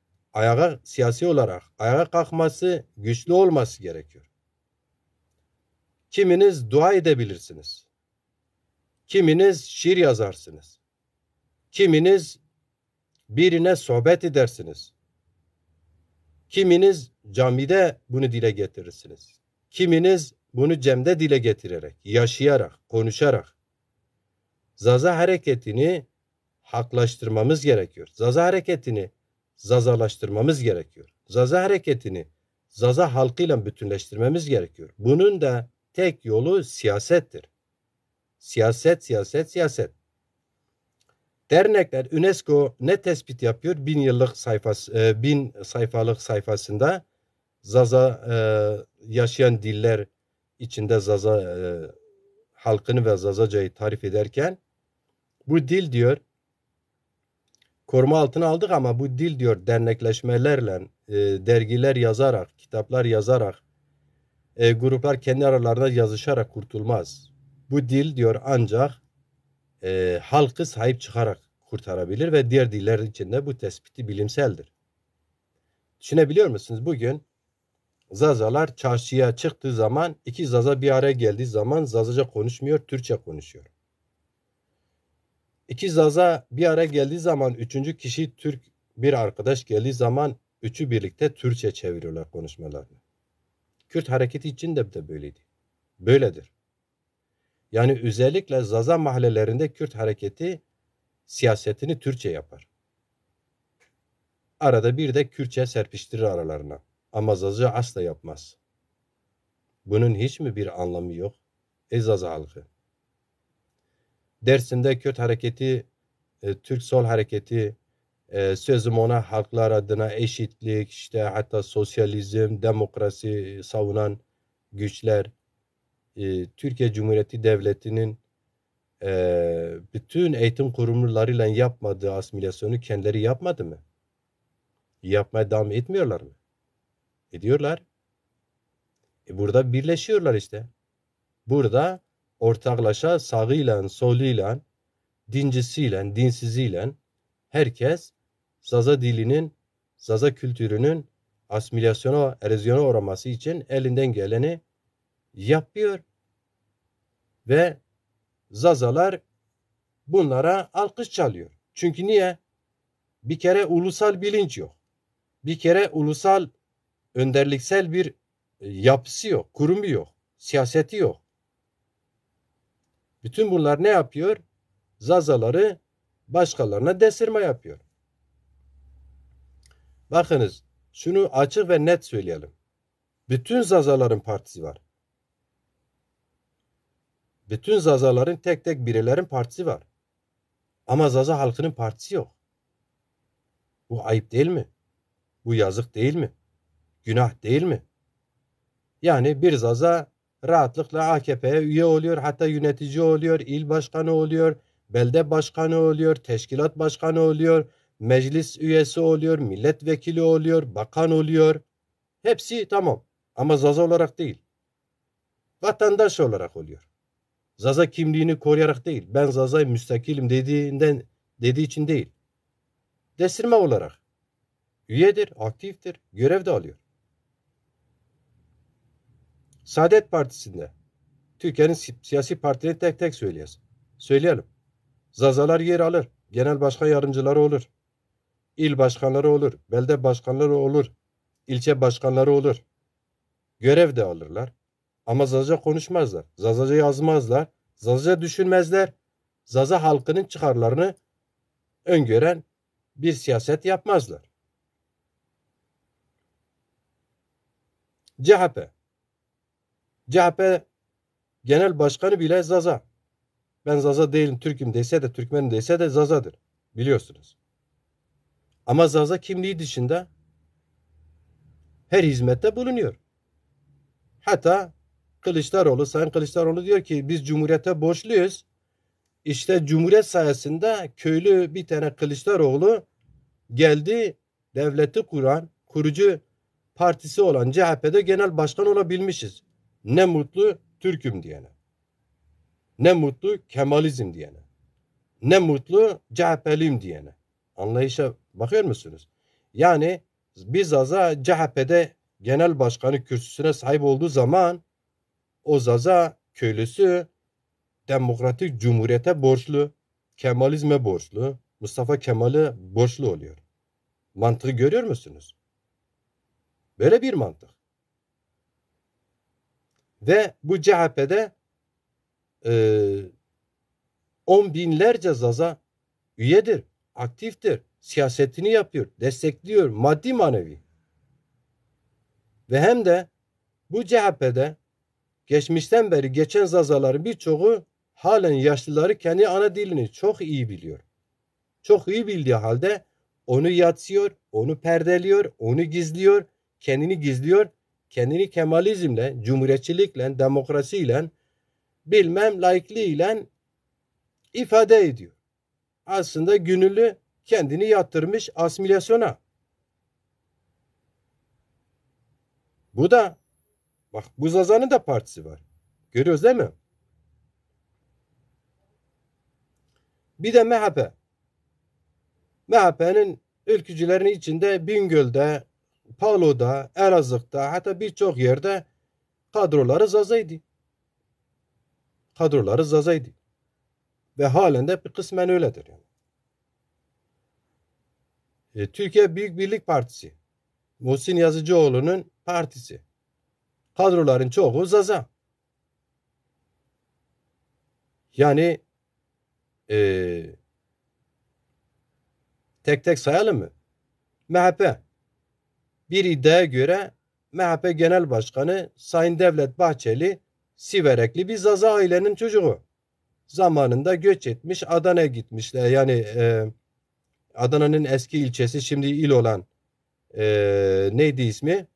siyasi olarak ayağa kalkması, güçlü olması gerekiyor. Kiminiz dua edebilirsiniz. Kiminiz şiir yazarsınız. Kiminiz birine sohbet edersiniz. Kiminiz camide bunu dile getirirsiniz. Kiminiz bunu cemde dile getirerek, yaşayarak, konuşarak Zaza hareketini haklaştırmamız gerekiyor. Zaza hareketini zazalaştırmamız gerekiyor. Zaza hareketini Zaza halkıyla bütünleştirmemiz gerekiyor. Bunun da tek yolu siyasettir. Siyaset, siyaset, siyaset. Dernekler, UNESCO ne tespit yapıyor? 1000 sayfalık sayfasında Zaza yaşayan diller içinde Zaza halkını ve Zazacayı tarif ederken, bu dil diyor koruma altına aldık, ama bu dil diyor dernekleşmelerle, dergiler yazarak, kitaplar yazarak, gruplar kendi aralarında yazışarak kurtulmaz. Bu dil diyor ancak halkı sahip çıkarak kurtarabilir ve diğer diller içinde bu tespiti bilimseldir. Düşünebiliyor musunuz? Bugün Zazalar çarşıya çıktığı zaman, iki Zaza bir araya geldiği zaman Zazaca konuşmuyor, Türkçe konuşuyor. İki Zaza bir araya geldiği zaman, üçüncü kişi Türk bir arkadaş geldiği zaman üçü birlikte Türkçe çeviriyorlar konuşmalarını. Kürt hareketi için de böyleydi. Böyledir. Yani özellikle Zaza mahallelerinde Kürt hareketi siyasetini Türkçe yapar. Arada bir de Kürtçe serpiştirir aralarına. Ama Zaza asla yapmaz. Bunun hiç mi bir anlamı yok? Ey Zaza halkı. Dersim'de Kürt hareketi, Türk Sol hareketi, sözüm ona halklar adına eşitlik, işte hatta sosyalizm, demokrasi savunan güçler, Türkiye Cumhuriyeti Devleti'nin bütün eğitim kurumlarıyla yapmadığı asimilasyonu kendileri yapmadı mı? Yapmaya devam etmiyorlar mı? Ediyorlar. Burada birleşiyorlar işte. Burada ortaklaşa sağıyla, soluyla, dincisiyle, dinsiziyle herkes Zaza dilinin, Zaza kültürünün asimilasyona, erozyona uğraması için elinden geleni yapıyor. Ve Zazalar bunlara alkış çalıyor. Çünkü niye? Bir kere ulusal bilinç yok. Bir kere ulusal önderliksel bir yapısı yok, kurumu yok, siyaseti yok. Bütün bunlar ne yapıyor? Zazaları başkalarına desirme yapıyor. Bakınız, şunu açık ve net söyleyelim. Bütün Zazaların partisi var. Bütün Zazaların tek tek bireylerin partisi var. Ama Zaza halkının partisi yok. Bu ayıp değil mi? Bu yazık değil mi? Günah değil mi? Yani bir Zaza rahatlıkla AKP'ye üye oluyor, hatta yönetici oluyor, il başkanı oluyor, belde başkanı oluyor, teşkilat başkanı oluyor, meclis üyesi oluyor, milletvekili oluyor, bakan oluyor. Hepsi tamam. Ama Zaza olarak değil. Vatandaş olarak oluyor. Zaza kimliğini koruyarak değil. Ben Zaza'yı müstakilim dediği için değil. Destirme olarak. Üyedir, aktiftir, görev de alıyor. Saadet Partisi'nde Türkiye'nin siyasi partileri tek tek söyleyelim. Zazalar yer alır. Genel başkan yardımcıları olur. İl başkanları olur. Belde başkanları olur. İlçe başkanları olur. Görev de alırlar. Ama Zaza konuşmazlar. Zazaca yazmazlar. Zazaca düşünmezler. Zaza halkının çıkarlarını öngören bir siyaset yapmazlar. CHP genel başkanı bile Zaza. Ben Zaza değilim, Türk'üm dese de, Türkmenim dese de Zaza'dır. Biliyorsunuz. Ama Zaza kimliği dışında her hizmette bulunuyor. Hatta Sayın Kılıçdaroğlu diyor ki biz Cumhuriyete borçluyuz. İşte Cumhuriyet sayesinde köylü bir tane Kılıçdaroğlu geldi, devleti kuran, kurucu partisi olan CHP'de genel başkan olabilmişiz. Ne mutlu Türk'üm diyene. Ne mutlu Kemalizm diyene. Ne mutlu CHP'liyim diyene. Anlayışa bakıyor musunuz? Yani biz Zaza CHP'de genel başkanı kürsüsüne sahip olduğu zaman o Zaza köylüsü demokratik cumhuriyete borçlu, Kemalizme borçlu, Mustafa Kemal'e borçlu oluyor. Mantığı görüyor musunuz? Böyle bir mantık. Ve bu CHP'de 10 binlerce Zaza üyedir, aktiftir, siyasetini yapıyor, destekliyor, maddi manevi. Ve hem de bu CHP'de geçmişten beri geçen Zazaların birçoğu halen yaşlıları kendi ana dilini çok iyi biliyor. Çok iyi bildiği halde onu yatsıyor, onu perdeliyor, onu gizliyor, kendini gizliyor, kendini Kemalizmle, cumhuriyetçilikle, demokrasiyle, bilmem laikliğiyle ifade ediyor. Aslında gönüllü kendini yatırmış asimilasyona. Bu da bak bu Zaza'nın da partisi var. Görüyoruz değil mi? Bir de MHP. MHP'nin ülkücülerin içinde Bingöl'de, Palo'da, Elazığ'da hatta birçok yerde kadroları Zaza'ydı. Kadroları Zaza'ydı. Ve halen de bir kısmen öyledir. Yani. Türkiye Büyük Birlik Partisi. Muhsin Yazıcıoğlu'nun partisi. Kadroların çoğu Zaza. Yani tek tek sayalım mı? MHP. Bir iddiaya göre MHP Genel Başkanı Sayın Devlet Bahçeli Siverekli bir Zaza ailenin çocuğu. Zamanında göç etmiş Adana'ya gitmişler. Yani Adana'nın eski ilçesi şimdi il olan neydi ismi?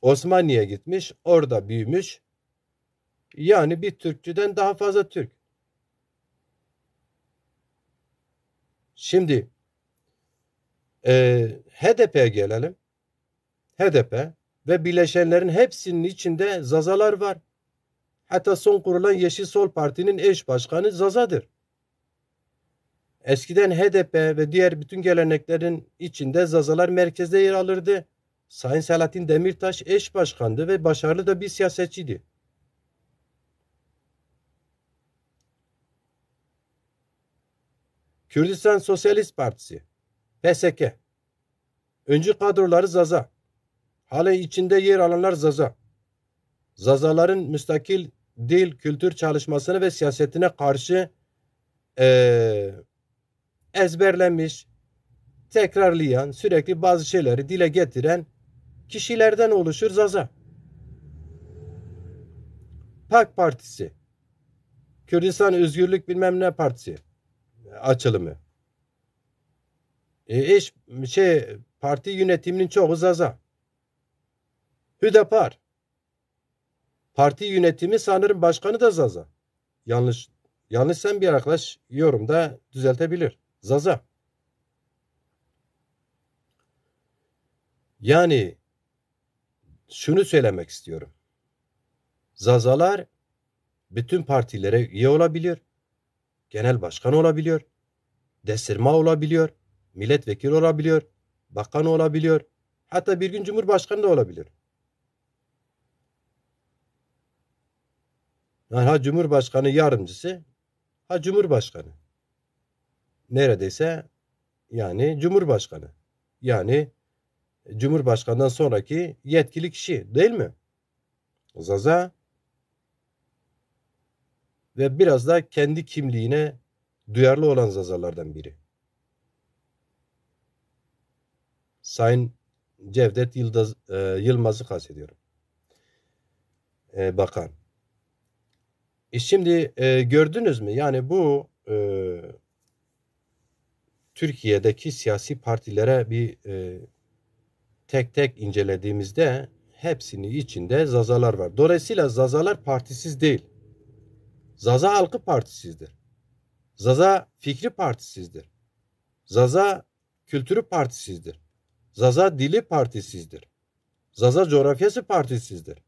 Osmaniye'ye gitmiş. Orada büyümüş. Yani bir Türkçüden daha fazla Türk. Şimdi HDP'ye gelelim. HDP ve bileşenlerin hepsinin içinde Zazalar var. Hatta son kurulan Yeşil Sol Parti'nin eş başkanı Zaza'dır. Eskiden HDP ve diğer bütün geleneklerin içinde Zazalar merkezde yer alırdı. Sayın Selahattin Demirtaş eş başkandı ve başarılı da bir siyasetçiydi. Kürdistan Sosyalist Partisi, PSK. Öncü kadroları Zaza. Hala içinde yer alanlar Zaza. Zazaların müstakil dil, kültür çalışmasını ve siyasetine karşı ezberlenmiş, tekrarlayan, sürekli bazı şeyleri dile getiren kişilerden oluşur Zaza. PAK Partisi, Kürdistan Özgürlük bilmem ne partisi açılımı. Parti yönetiminin çoğu Zaza. Hüdapar. Parti yönetimi sanırım başkanı da Zaza. Yanlışsam bir arkadaş yorumda düzeltebilir. Zaza. Yani şunu söylemek istiyorum. Zazalar bütün partilere üye olabiliyor. Genel başkan olabiliyor. Destirma olabiliyor. Milletvekili olabiliyor. Bakan olabiliyor. Hatta bir gün cumhurbaşkanı da olabilir. Yani ha cumhurbaşkanı yardımcısı, ha cumhurbaşkanı. Neredeyse yani cumhurbaşkanı. Yani cumhurbaşkanından sonraki yetkili kişi değil mi? Zaza ve biraz da kendi kimliğine duyarlı olan zazalardan biri. Sayın Cevdet Yılmaz'ı kastediyorum. Bakan. Şimdi gördünüz mü? Yani bu Türkiye'deki siyasi partilere bir tek tek incelediğimizde hepsinin içinde zazalar var. Dolayısıyla zazalar partisiz değil. Zaza halkı partisizdir. Zaza fikri partisizdir. Zaza kültürü partisizdir. Zaza dili partisizdir. Zaza coğrafyası partisizdir.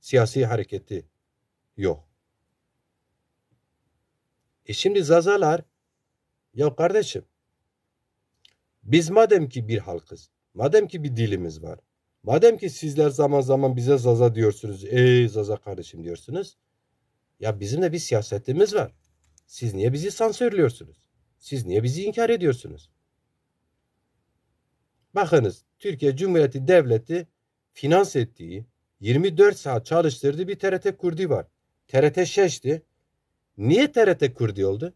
Siyasi hareketi yok. Şimdi zazalar ya kardeşim biz madem ki bir halkız, madem ki bir dilimiz var, madem ki sizler zaman zaman bize zaza diyorsunuz, ey zaza kardeşim diyorsunuz, ya bizim de bir siyasetimiz var. Siz niye bizi sansürlüyorsunuz? Siz niye bizi inkar ediyorsunuz? Bakınız Türkiye Cumhuriyeti Devleti finans ettiği 24 saat çalıştırdığı bir TRT kurdu var. TRT şeşti. Niye TRT kurdu oldu?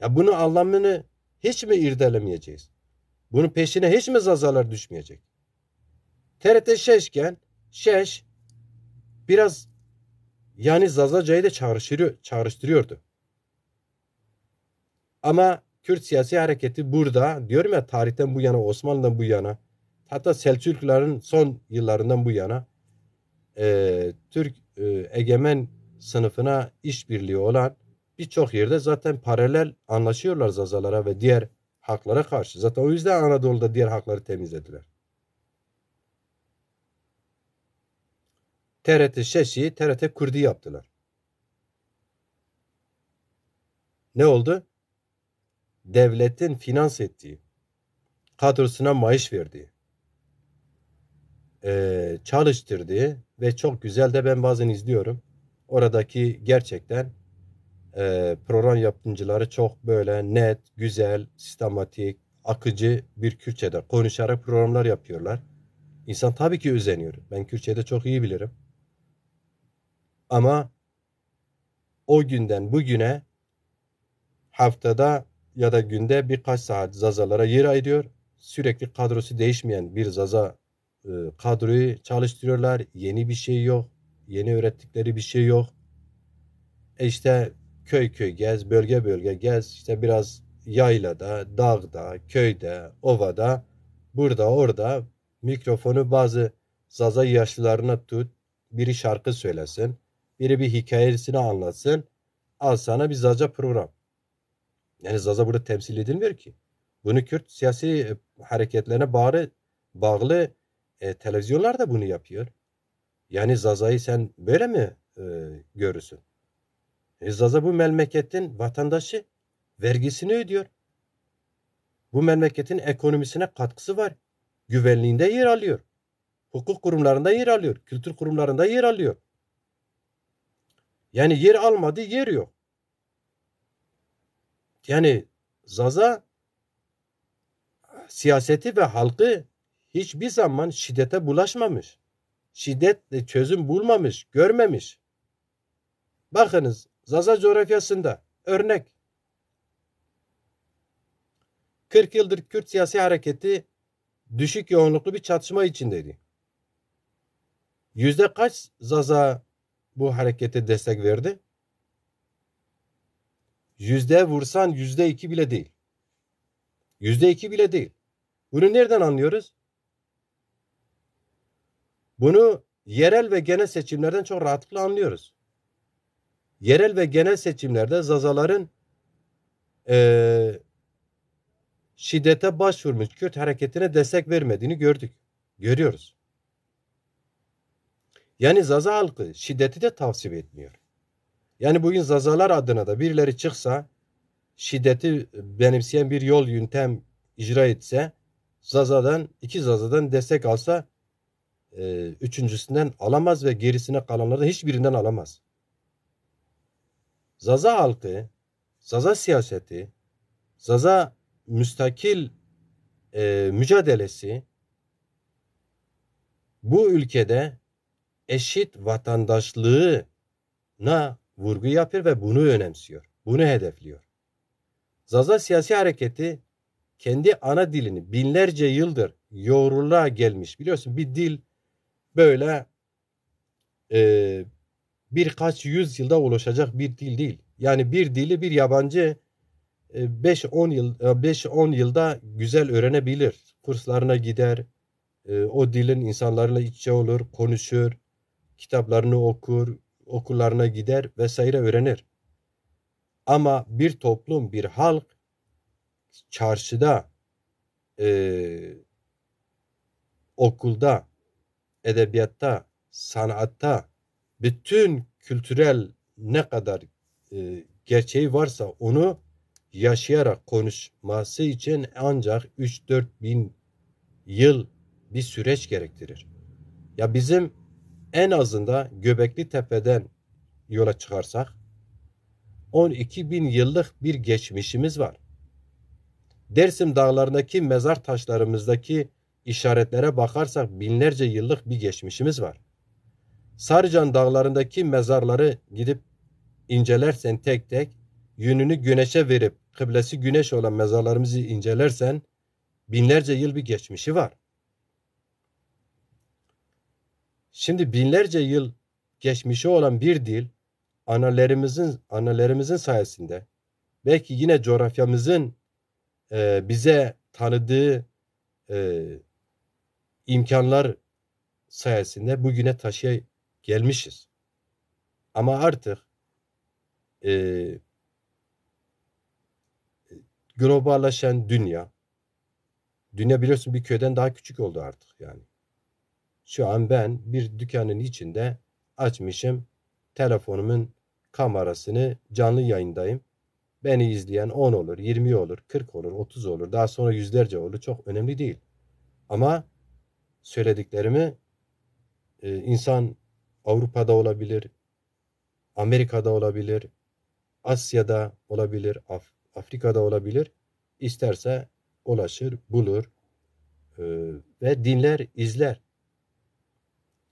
Ya bunun anlamını hiç mi irdelemeyeceğiz? Bunun peşine hiç mi zazalar düşmeyecek? TRT şeşken şeş biraz yani Zazaca'yı da çağrıştırıyordu. Ama Kürt siyasi hareketi burada diyorum ya tarihten bu yana Osmanlı'dan bu yana hatta Selçukluların son yıllarından bu yana Türk egemen sınıfına işbirliği olan birçok yerde zaten paralel anlaşıyorlar Zazalara ve diğer haklara karşı. Zaten o yüzden Anadolu'da diğer hakları temizlediler. TRT Şeşi'yi TRT Kürdi yaptılar. Ne oldu? Devletin finans ettiği, kadrosuna maaş verdiği, çalıştırdığı ve çok güzel de ben bazen izliyorum. Oradaki gerçekten program yapımcıları çok böyle net, güzel, sistematik, akıcı bir Kürtçe'de konuşarak programlar yapıyorlar. İnsan tabii ki özeniyor. Ben Kürtçe'de çok iyi bilirim. Ama o günden bugüne haftada ya da günde birkaç saat zazalara yer ayırıyor. Sürekli kadrosu değişmeyen bir zaza kadroyu çalıştırıyorlar. Yeni bir şey yok. Yeni öğrettikleri bir şey yok. İşte köy köy gez, bölge bölge gez. İşte biraz yaylada, dağda, köyde, ovada, burada, orada mikrofonu bazı zaza yaşlılarına tut. Biri şarkı söylesin. Biri bir hikayesini anlatsın. Al sana bir zaza program. Yani Zaza burada temsil edilmiyor ki. Bunu Kürt siyasi hareketlerine bağlı televizyonlar da bunu yapıyor. Yani Zaza'yı sen böyle mi görürsün? Zaza bu memleketin vatandaşı, vergisini ödüyor. Bu memleketin ekonomisine katkısı var. Güvenliğinde yer alıyor. Hukuk kurumlarında yer alıyor. Kültür kurumlarında yer alıyor. Yani yer almadığı yer yok. Yani Zaza siyaseti ve halkı hiçbir zaman şiddete bulaşmamış. Şiddetle çözüm bulmamış, görmemiş. Bakınız Zaza coğrafyasında örnek 40 yıldır Kürt siyasi hareketi düşük yoğunluklu bir çatışma içindeydi. Yüzde kaç Zaza bu harekete destek verdi? Yüzde vursan %2 bile değil. %2 bile değil. Bunu nereden anlıyoruz? Bunu yerel ve genel seçimlerden çok rahatlıkla anlıyoruz. Yerel ve genel seçimlerde Zazaların şiddete başvurmuş Kürt hareketine destek vermediğini gördük. Görüyoruz. Yani Zaza halkı şiddeti de tavsiye etmiyor. Yani bugün Zazalar adına da birileri çıksa şiddeti benimseyen bir yol yöntem icra etse iki Zaza'dan destek alsa üçüncüsünden alamaz ve gerisine kalanlardan hiçbirinden alamaz. Zaza halkı, Zaza siyaseti, Zaza müstakil mücadelesi bu ülkede eşit vatandaşlığına vurgu yapıyor ve bunu önemsiyor. Bunu hedefliyor. Zaza siyasi hareketi kendi ana dilini binlerce yıldır yoğrula gelmiş. Biliyorsun bir dil böyle birkaç yüzyılda oluşacak bir dil değil. Yani bir dili bir yabancı 5-10 yılda güzel öğrenebilir. Kurslarına gider, o dilin insanlarla iç içe olur, konuşur, kitaplarını okur, okullarına gider vesaire öğrenir. Ama bir toplum, bir halk çarşıda, okulda, edebiyatta, sanatta bütün kültürel ne kadar gerçeği varsa onu yaşayarak konuşması için ancak 3-4 bin yıl bir süreç gerektirir. Ya bizim en azında Göbekli Tepe'den yola çıkarsak 12 bin yıllık bir geçmişimiz var. Dersim dağlarındaki mezar taşlarımızdaki işaretlere bakarsak binlerce yıllık bir geçmişimiz var. Sarıcan dağlarındaki mezarları gidip incelersen tek tek, yönünü güneşe verip kıblesi güneş olan mezarlarımızı incelersen binlerce yıl bir geçmişi var. Şimdi binlerce yıl geçmişi olan bir dil analerimizin sayesinde belki yine coğrafyamızın bize tanıdığı imkanlar sayesinde bugüne taşıya gelmişiz. Ama artık globalleşen dünya biliyorsun bir köyden daha küçük oldu artık yani. Şu an ben bir dükkanın içinde açmışım telefonumun kamerasını, canlı yayındayım. Beni izleyen 10 olur, 20 olur, 40 olur, 30 olur, daha sonra yüzlerce olur. Çok önemli değil. Ama söylediklerimi insan Avrupa'da olabilir, Amerika'da olabilir, Asya'da olabilir, Afrika'da olabilir. İsterse ulaşır, bulur ve dinler, izler.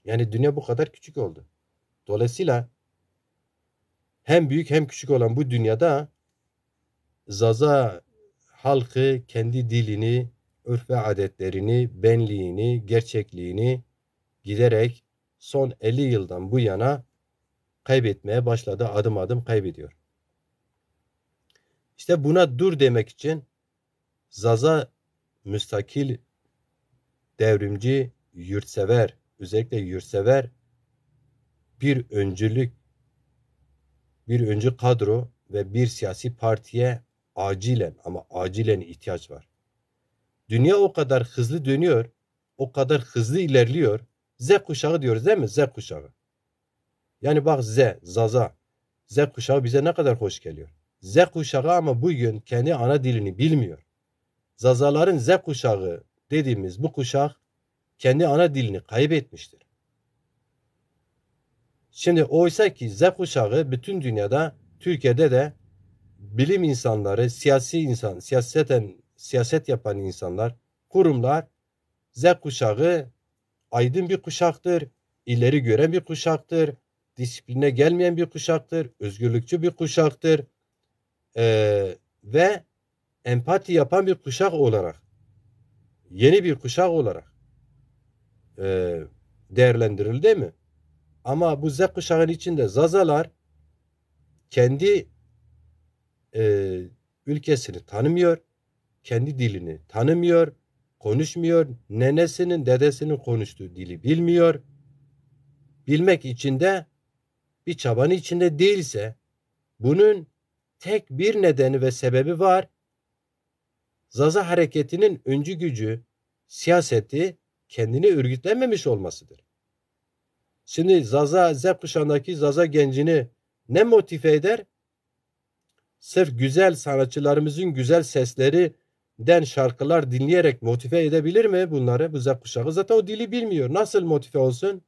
Yani dünya bu kadar küçük oldu. Dolayısıyla hem büyük hem küçük olan bu dünyada Zaza halkı kendi dilini, örf ve adetlerini, benliğini, gerçekliğini giderek son 50 yıldan bu yana kaybetmeye başladı. Adım adım kaybediyor. İşte buna dur demek için Zaza müstakil, devrimci, yurtsever, özellikle yurtsever bir öncü kadro ve bir siyasi partiye acilen ama acilen ihtiyaç var. Dünya o kadar hızlı dönüyor, o kadar hızlı ilerliyor. Z kuşağı diyoruz değil mi? Z kuşağı. Yani bak Zaza. Z kuşağı bize ne kadar hoş geliyor. Z kuşağı ama bugün kendi ana dilini bilmiyor. Zazaların Z kuşağı dediğimiz bu kuşak kendi ana dilini kaybetmiştir. Şimdi oysa ki Z kuşağı bütün dünyada, Türkiye'de de bilim insanları, siyaset yapan insanlar, kurumlar Z kuşağı aydın bir kuşaktır, ileri gören bir kuşaktır, disipline gelmeyen bir kuşaktır, özgürlükçü bir kuşaktır ve empati yapan bir kuşak olarak, yeni bir kuşak olarak değerlendirildi mi? Ama bu Z kuşağının içinde Zazalar kendi ülkesini tanımıyor, kendi dilini tanımıyor, konuşmuyor, nenesinin, dedesinin konuştuğu dili bilmiyor. Bilmek için de bir çabanın içinde değilse bunun tek bir nedeni ve sebebi var. Zaza hareketinin öncü gücü, siyaseti kendini örgütlememiş olmasıdır. Şimdi Z kuşağındaki Zaza gencini ne motive eder? Sırf güzel sanatçılarımızın güzel seslerinden şarkılar dinleyerek motive edebilir mi bunları? Bu Z kuşağı zaten o dili bilmiyor. Nasıl motive olsun?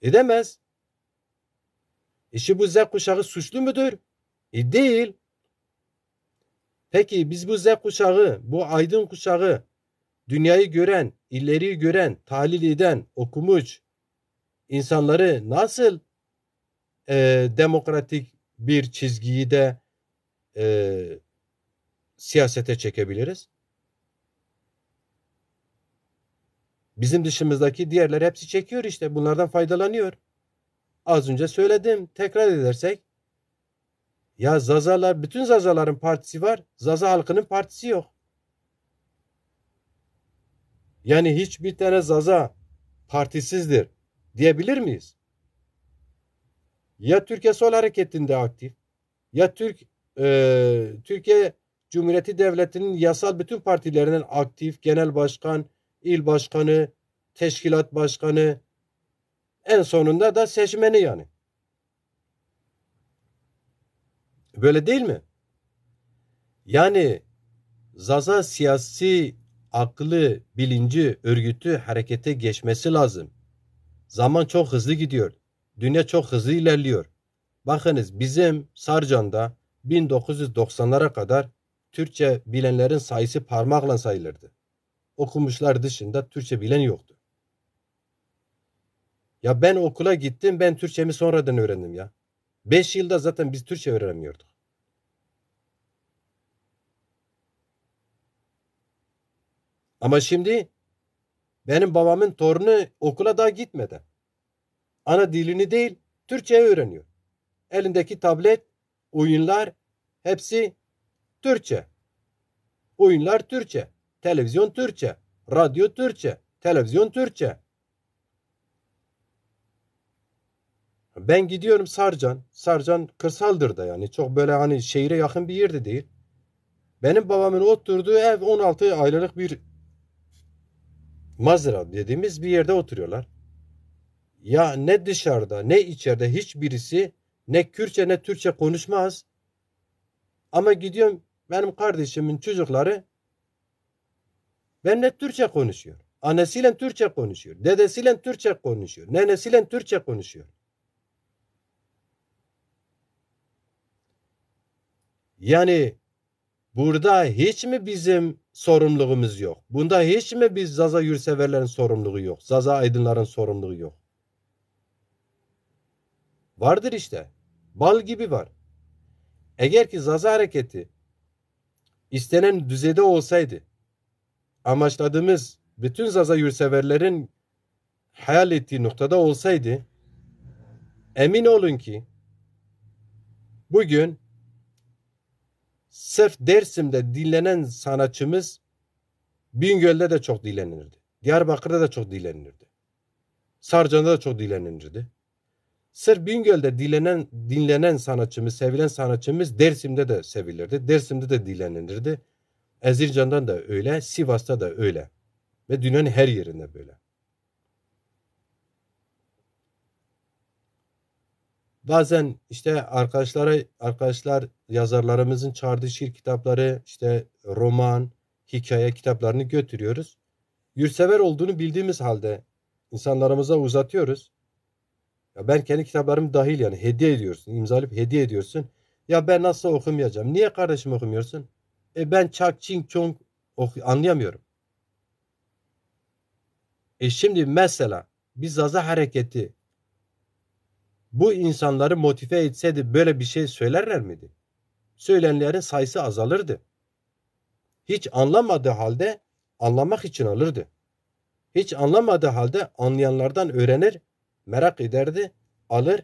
Edemez. Bu Z kuşağı suçlu mudur? Değil. Peki biz bu Z kuşağı, bu aydın kuşağı, dünyayı gören, ileriyi gören, tahlil eden, okumuş insanları nasıl demokratik bir çizgiyi de siyasete çekebiliriz? Bizim dışımızdaki diğerler hepsi çekiyor işte. Bunlardan faydalanıyor. Az önce söyledim. Tekrar edersek. Ya Zazalar, bütün Zazaların partisi var. Zaza halkının partisi yok. Yani hiçbir tane Zaza partisizdir diyebilir miyiz? Ya Türkiye Sol Hareketi'nde aktif, ya Türkiye Cumhuriyeti Devleti'nin yasal bütün partilerinin aktif, genel başkan, il başkanı, teşkilat başkanı, en sonunda da seçmeni yani. Böyle değil mi? Yani Zaza siyasi aklı, bilinci, örgütü harekete geçmesi lazım. Zaman çok hızlı gidiyor. Dünya çok hızlı ilerliyor. Bakınız bizim Sarcan'da 1990'lara kadar Türkçe bilenlerin sayısı parmakla sayılırdı. Okumuşlar dışında Türkçe bilen yoktu. Ya ben okula gittim, ben Türkçemi sonradan öğrendim ya. 5 yılda zaten biz Türkçe öğrenmiyorduk. Ama şimdi benim babamın torunu okula daha gitmedi. Ana dilini değil, Türkçeyi öğreniyor. Elindeki tablet, oyunlar hepsi Türkçe. Oyunlar Türkçe, televizyon Türkçe, radyo Türkçe, televizyon Türkçe. Ben gidiyorum Sarcan. Sarcan kırsaldır da yani. Çok böyle hani şehire yakın bir yerde değil. Benim babamın oturduğu ev 16 aylık bir mazra dediğimiz bir yerde oturuyorlar. Ya ne dışarıda ne içeride hiçbirisi ne Kürtçe ne Türkçe konuşmaz. Ama gidiyorum benim kardeşimin çocukları benimle Türkçe konuşuyor. Annesiyle Türkçe konuşuyor. Dedesiyle Türkçe konuşuyor. Nenesiyle Türkçe konuşuyor. Yani burada hiç mi bizim sorumluluğumuz yok? Bunda hiç mi biz Zaza yurtseverlerin sorumluluğu yok? Zaza aydınların sorumluluğu yok? Vardır işte. Bal gibi var. Eğer ki Zaza hareketi istenen düzeyde olsaydı, amaçladığımız bütün Zaza yurtseverlerin hayal ettiği noktada olsaydı, emin olun ki bugün sırf Dersim'de dinlenen sanatçımız Bingöl'de de çok dinlenirdi. Diyarbakır'da da çok dinlenirdi. Sarcan'da da çok dinlenirdi. Sırf Bingöl'de dinlenen sanatçımız, sevilen sanatçımız Dersim'de de sevilirdi. Dersim'de de dinlenirdi. Ezircan'dan da öyle, Sivas'ta da öyle. Ve dünyanın her yerinde böyle. Bazen işte arkadaşlar yazarlarımızın çağırdığı şiir kitapları, işte roman, hikaye kitaplarını götürüyoruz. Yurtsever olduğunu bildiğimiz halde insanlarımıza uzatıyoruz. Ya ben kendi kitaplarım dahil yani hediye ediyorsun, imzalayıp hediye ediyorsun. Ya ben nasıl okumayacağım? Niye kardeşim okumuyorsun? Ben Çak, Çing, Çong anlayamıyorum. Şimdi mesela biz Zaza hareketi bu insanları motive etseydi böyle bir şey söylerler miydi? Söyleyenlerin sayısı azalırdı. Hiç anlamadığı halde anlamak için alırdı. Hiç anlamadığı halde anlayanlardan öğrenir, merak ederdi, alır,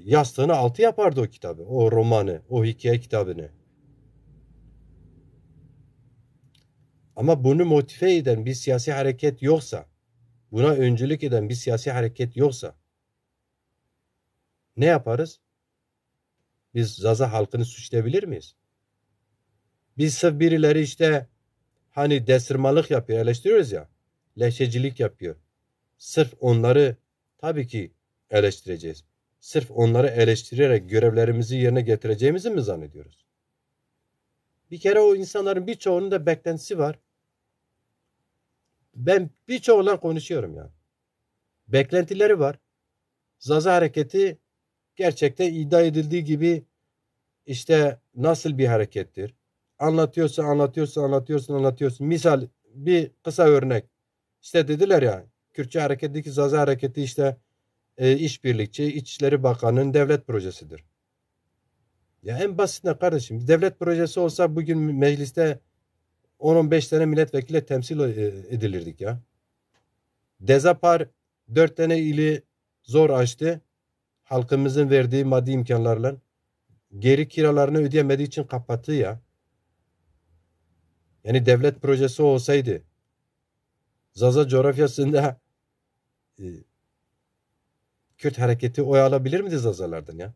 yastığını altı yapardı o kitabı, o romanı, o hikaye kitabını. Ama bunu motive eden bir siyasi hareket yoksa, buna öncülük eden bir siyasi hareket yoksa ne yaparız? Biz Zaza halkını suçlayabilir miyiz? Biz sırf birileri işte hani desırmalık yapıyor, eleştiriyoruz ya, leşecilik yapıyor. Sırf onları tabii ki eleştireceğiz. Sırf onları eleştirerek görevlerimizi yerine getireceğimizi mi zannediyoruz? Bir kere o insanların birçoğunun da beklentisi var. Ben birçoğuyla konuşuyorum yani. Beklentileri var. Zaza hareketi gerçekten iddia edildiği gibi işte nasıl bir harekettir? Anlatıyorsun. Misal bir kısa örnek. İşte dediler ya Kürtçe hareketteki Zaza hareketi işte işbirlikçi İçişleri Bakanı'nın devlet projesidir. Ya en basitinden kardeşim devlet projesi olsa bugün mecliste 10-15 tane milletvekili temsil edilirdik ya. Dezapar 4 tane ili zor açtı. Halkımızın verdiği maddi imkanlarla geri kiralarını ödeyemediği için kapattı ya. Yani devlet projesi olsaydı Zaza coğrafyasında e, Kürt hareketi oy alabilir miydi Zazalardan ya?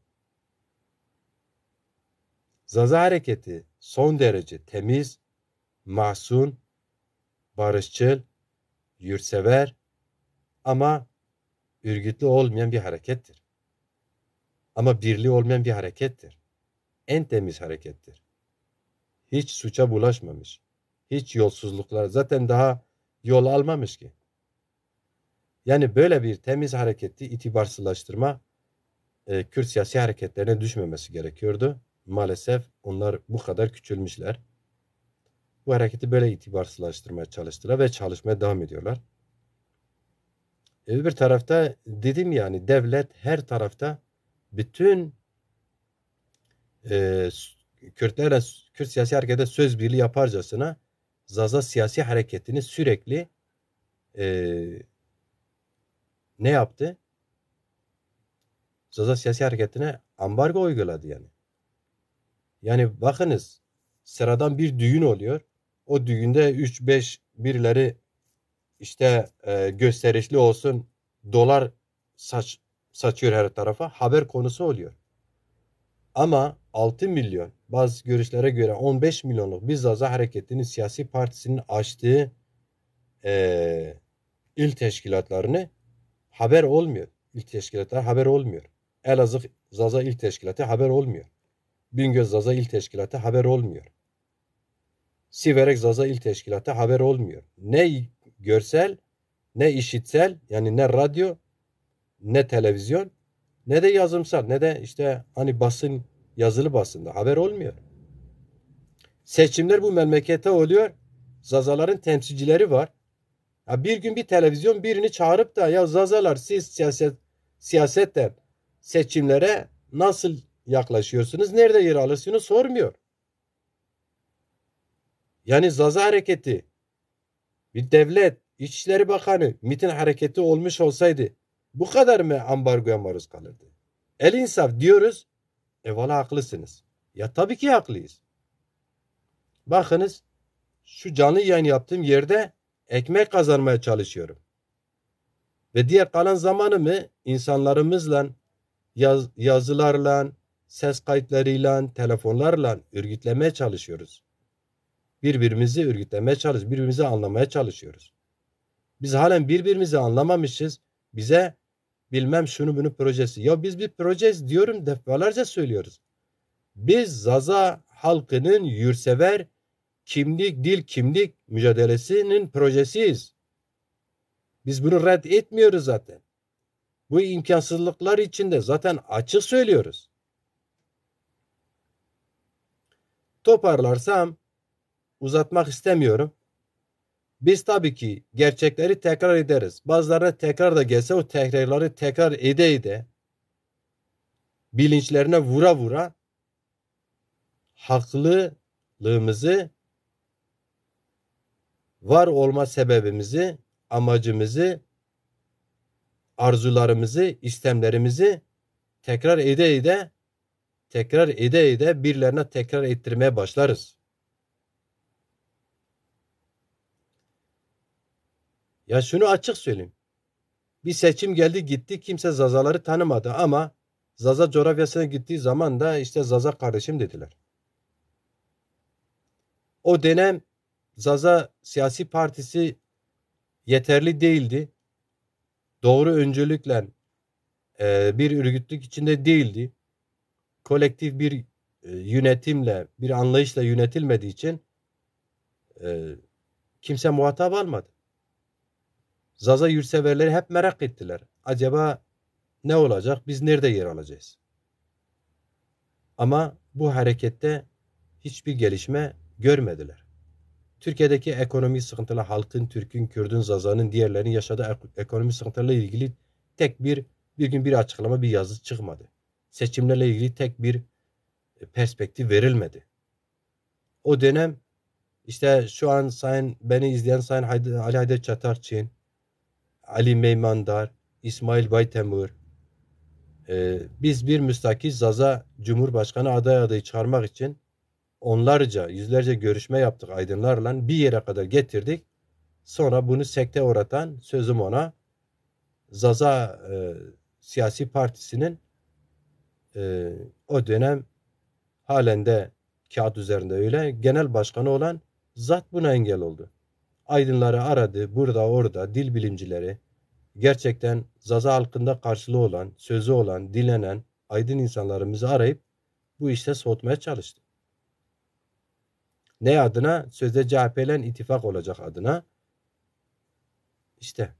Zaza hareketi son derece temiz, mahzun, barışçıl, yurtsever ama örgütlü olmayan bir harekettir. Ama birliği olmayan bir harekettir. En temiz harekettir. Hiç suça bulaşmamış. Hiç yolsuzluklar zaten daha yol almamış ki. Yani böyle bir temiz hareketi itibarsızlaştırma Kürt siyasi hareketlerine düşmemesi gerekiyordu. Maalesef onlar bu kadar küçülmüşler. Bu hareketi böyle itibarsızlaştırmaya çalıştılar ve çalışmaya devam ediyorlar. Öbür tarafta dedim yani devlet her tarafta bütün e, Kürtlerle Kürt siyasi harekete söz birliği yaparcasına Zaza siyasi hareketini sürekli e, ne yaptı? Zaza siyasi hareketine ambargo uyguladı yani. Yani bakınız sıradan bir düğün oluyor. O düğünde 3-5 birileri işte gösterişli olsun dolar saçıyor her tarafa haber konusu oluyor. Ama 6 milyon bazı görüşlere göre 15 milyonluk bir Zaza Hareketi'nin siyasi partisinin açtığı e, il teşkilatlarını haber olmuyor. İl teşkilatları haber olmuyor. Elazığ Zaza İl Teşkilatı haber olmuyor. Bingöl Zaza İl Teşkilatı haber olmuyor. Siverek Zaza İl Teşkilatı haber olmuyor. Ne görsel ne işitsel yani ne radyo ne televizyon ne de yazımsal ne de işte hani basın yazılı basında haber olmuyor. Seçimler bu memlekete oluyor. Zazaların temsilcileri var. Ya bir gün bir televizyon birini çağırıp da ya Zazalar siz siyasetten seçimlere nasıl yaklaşıyorsunuz? Nerede yer alırsınız? Sormuyor. Yani Zaza hareketi bir devlet, İçişleri Bakanı MİT'in hareketi olmuş olsaydı bu kadar mı ambargoya maruz kalırdı? El insaf diyoruz. Valla haklısınız. Ya tabii ki haklıyız. Bakınız şu canlı yayın yaptığım yerde ekmek kazanmaya çalışıyorum. Ve diğer kalan zamanımı insanlarımızla yazılarla, ses kayıtlarıyla, telefonlarla örgütlemeye çalışıyoruz. Birbirimizi örgütlemeye çalışıyoruz. Birbirimizi anlamaya çalışıyoruz. Biz halen birbirimizi anlamamışız. Bize bilmem şunu bunu projesi. Ya biz bir projeyiz diyorum defalarca söylüyoruz. Biz Zaza halkının yurtsever kimlik, dil, kimlik mücadelesinin projesiyiz. Biz bunu red etmiyoruz zaten. Bu imkansızlıklar içinde zaten açık söylüyoruz. Toparlarsam uzatmak istemiyorum. Biz tabii ki gerçekleri tekrar ederiz. Bazılarına tekrar da gelse o tekrarları tekrar ede bilinçlerine vura vura haklılığımızı, var olma sebebimizi, amacımızı, arzularımızı, istemlerimizi tekrar ede birilerine tekrar ettirmeye başlarız. Ya şunu açık söyleyeyim. Bir seçim geldi gitti kimse Zazaları tanımadı ama Zaza coğrafyasına gittiği zaman da işte Zaza kardeşim dediler. O dönem Zaza siyasi partisi yeterli değildi. doğru öncülükle bir örgütlük içinde değildi. Kolektif bir yönetimle, bir anlayışla yönetilmediği için kimse muhatap almadı. Zaza yurtseverleri hep merak ettiler. Acaba ne olacak? Biz nerede yer alacağız? Ama bu harekette hiçbir gelişme görmediler. Türkiye'deki ekonomi sıkıntılı halkın, Türk'ün, Kürd'ün, Zaza'nın, diğerlerinin yaşadığı ekonomi sıkıntılarıyla ilgili tek bir gün bir açıklama, bir yazı çıkmadı. Seçimlerle ilgili tek bir perspektif verilmedi. O dönem işte şu an beni izleyen Sayın Ali Haydar Çatarçin, Ali Meymandar, İsmail Baytemur, biz bir müstakil Zaza Cumhurbaşkanı adayı çıkarmak için onlarca, yüzlerce görüşme yaptık aydınlarla bir yere kadar getirdik. Sonra bunu sekte uğratan sözüm ona Zaza siyasi partisinin o dönem halen de kağıt üzerinde öyle genel başkanı olan zat buna engel oldu. Aydınları aradı burada orada dil bilimcileri gerçekten Zaza halkında karşılığı olan, sözü olan, dilenen aydın insanlarımızı arayıp bu işte soğutmaya çalıştı. Ne adına? Sözde CHP ile ittifak olacak adına. İşte.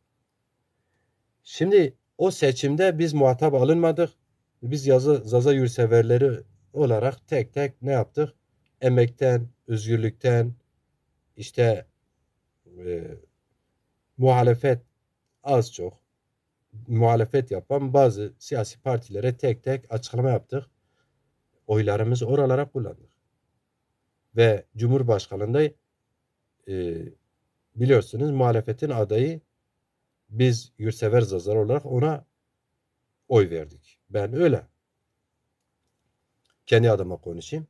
Şimdi o seçimde biz muhatap alınmadık. Biz Zaza yurtseverleri olarak tek tek ne yaptık? Emekten, özgürlükten, işte muhalefet az çok muhalefet yapan bazı siyasi partilere tek tek açıklama yaptık. Oylarımızı oralara kullandık. Ve Cumhurbaşkanı'nda biliyorsunuz muhalefetin adayı biz yurtsever Zazalar olarak ona oy verdik. Ben öyle. Kendi adıma konuşayım.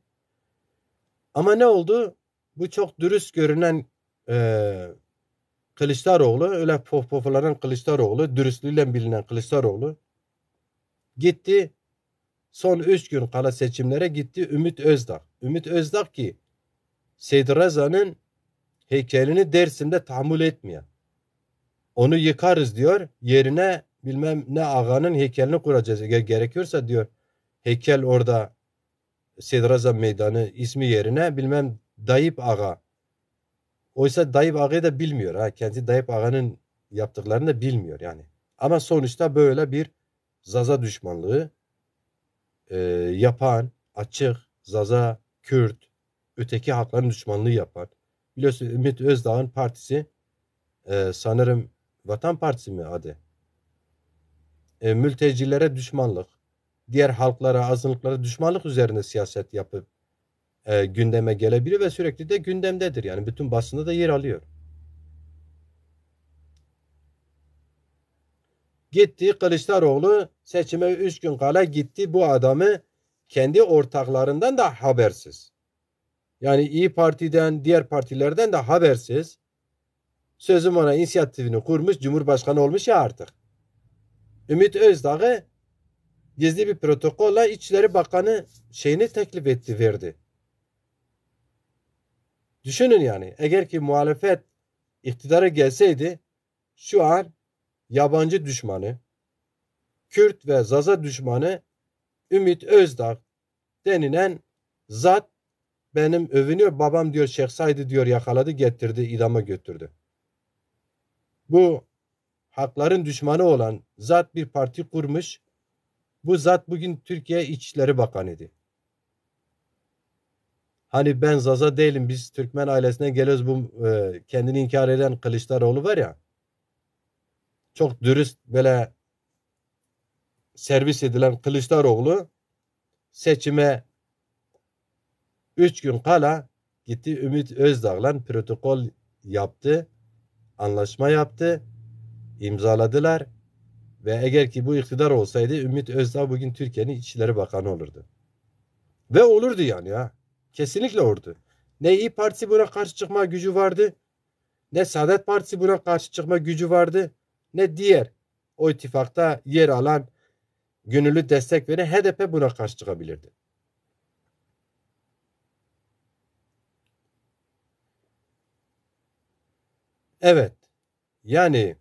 Ama ne oldu? Bu çok dürüst görünen Kılıçdaroğlu, öyle poflanan Kılıçdaroğlu, dürüstlüğüyle bilinen Kılıçdaroğlu gitti. Son 3 gün kala seçimlere gitti Ümit Özdağ. Ümit Özdağ ki Seyit Reza'nın heykelini Dersim'de tahammül etmiyor. Onu yıkarız diyor. Yerine bilmem ne ağanın heykelini kuracağız. Eğer gerekiyorsa diyor heykel orada Seyit Reza Meydanı ismi yerine bilmem Dayıp Ağa. Oysa Dayıp Ağa'yı da bilmiyor. Ha. Kendi Dayıp Ağa'nın yaptıklarını da bilmiyor yani. Ama sonuçta böyle bir Zaza düşmanlığı yapan, açık, Zaza, Kürt, öteki halkların düşmanlığı yapan. Biliyorsun Ümit Özdağ'ın partisi sanırım Vatan Partisi mi adı? Mültecilere düşmanlık, diğer halklara, azınlıklara düşmanlık üzerine siyaset yapıp gündeme gelebilir ve sürekli de gündemdedir. Yani bütün basında da yer alıyor. Gitti Kılıçdaroğlu seçime 3 gün kala gitti bu adamı kendi ortaklarından da habersiz. Yani İyi Parti'den diğer partilerden de habersiz sözüm ona inisiyatifini kurmuş Cumhurbaşkanı olmuş ya artık. Ümit Özdağ'ı gizli bir protokolla İçişleri Bakanı şeyini teklif etti verdi. Düşünün yani eğer ki muhalefet iktidara gelseydi şu an yabancı düşmanı, Kürt ve Zaza düşmanı Ümit Özdağ denilen zat benim övünüyor. Babam diyor Şeyh Said'i diyor yakaladı getirdi idama götürdü. Bu hakların düşmanı olan zat bir parti kurmuş. Bu zat bugün Türkiye İçişleri Bakanı'ydı. Hani ben Zaza değilim biz Türkmen ailesine geliyoruz bu kendini inkar eden Kılıçdaroğlu var ya çok dürüst böyle servis edilen Kılıçdaroğlu seçime 3 gün kala gitti Ümit Özdağ'la protokol yaptı, anlaşma yaptı, imzaladılar ve eğer ki bu iktidar olsaydı Ümit Özdağ bugün Türkiye'nin İçişleri Bakanı olurdu. Ve olurdu yani ya. Kesinlikle olurdu. Ne İYİ Partisi buna karşı çıkma gücü vardı, ne Saadet Partisi buna karşı çıkma gücü vardı, ne diğer o ittifakta yer alan gönüllü destek veren HDP buna karşı çıkabilirdi. Evet. Yani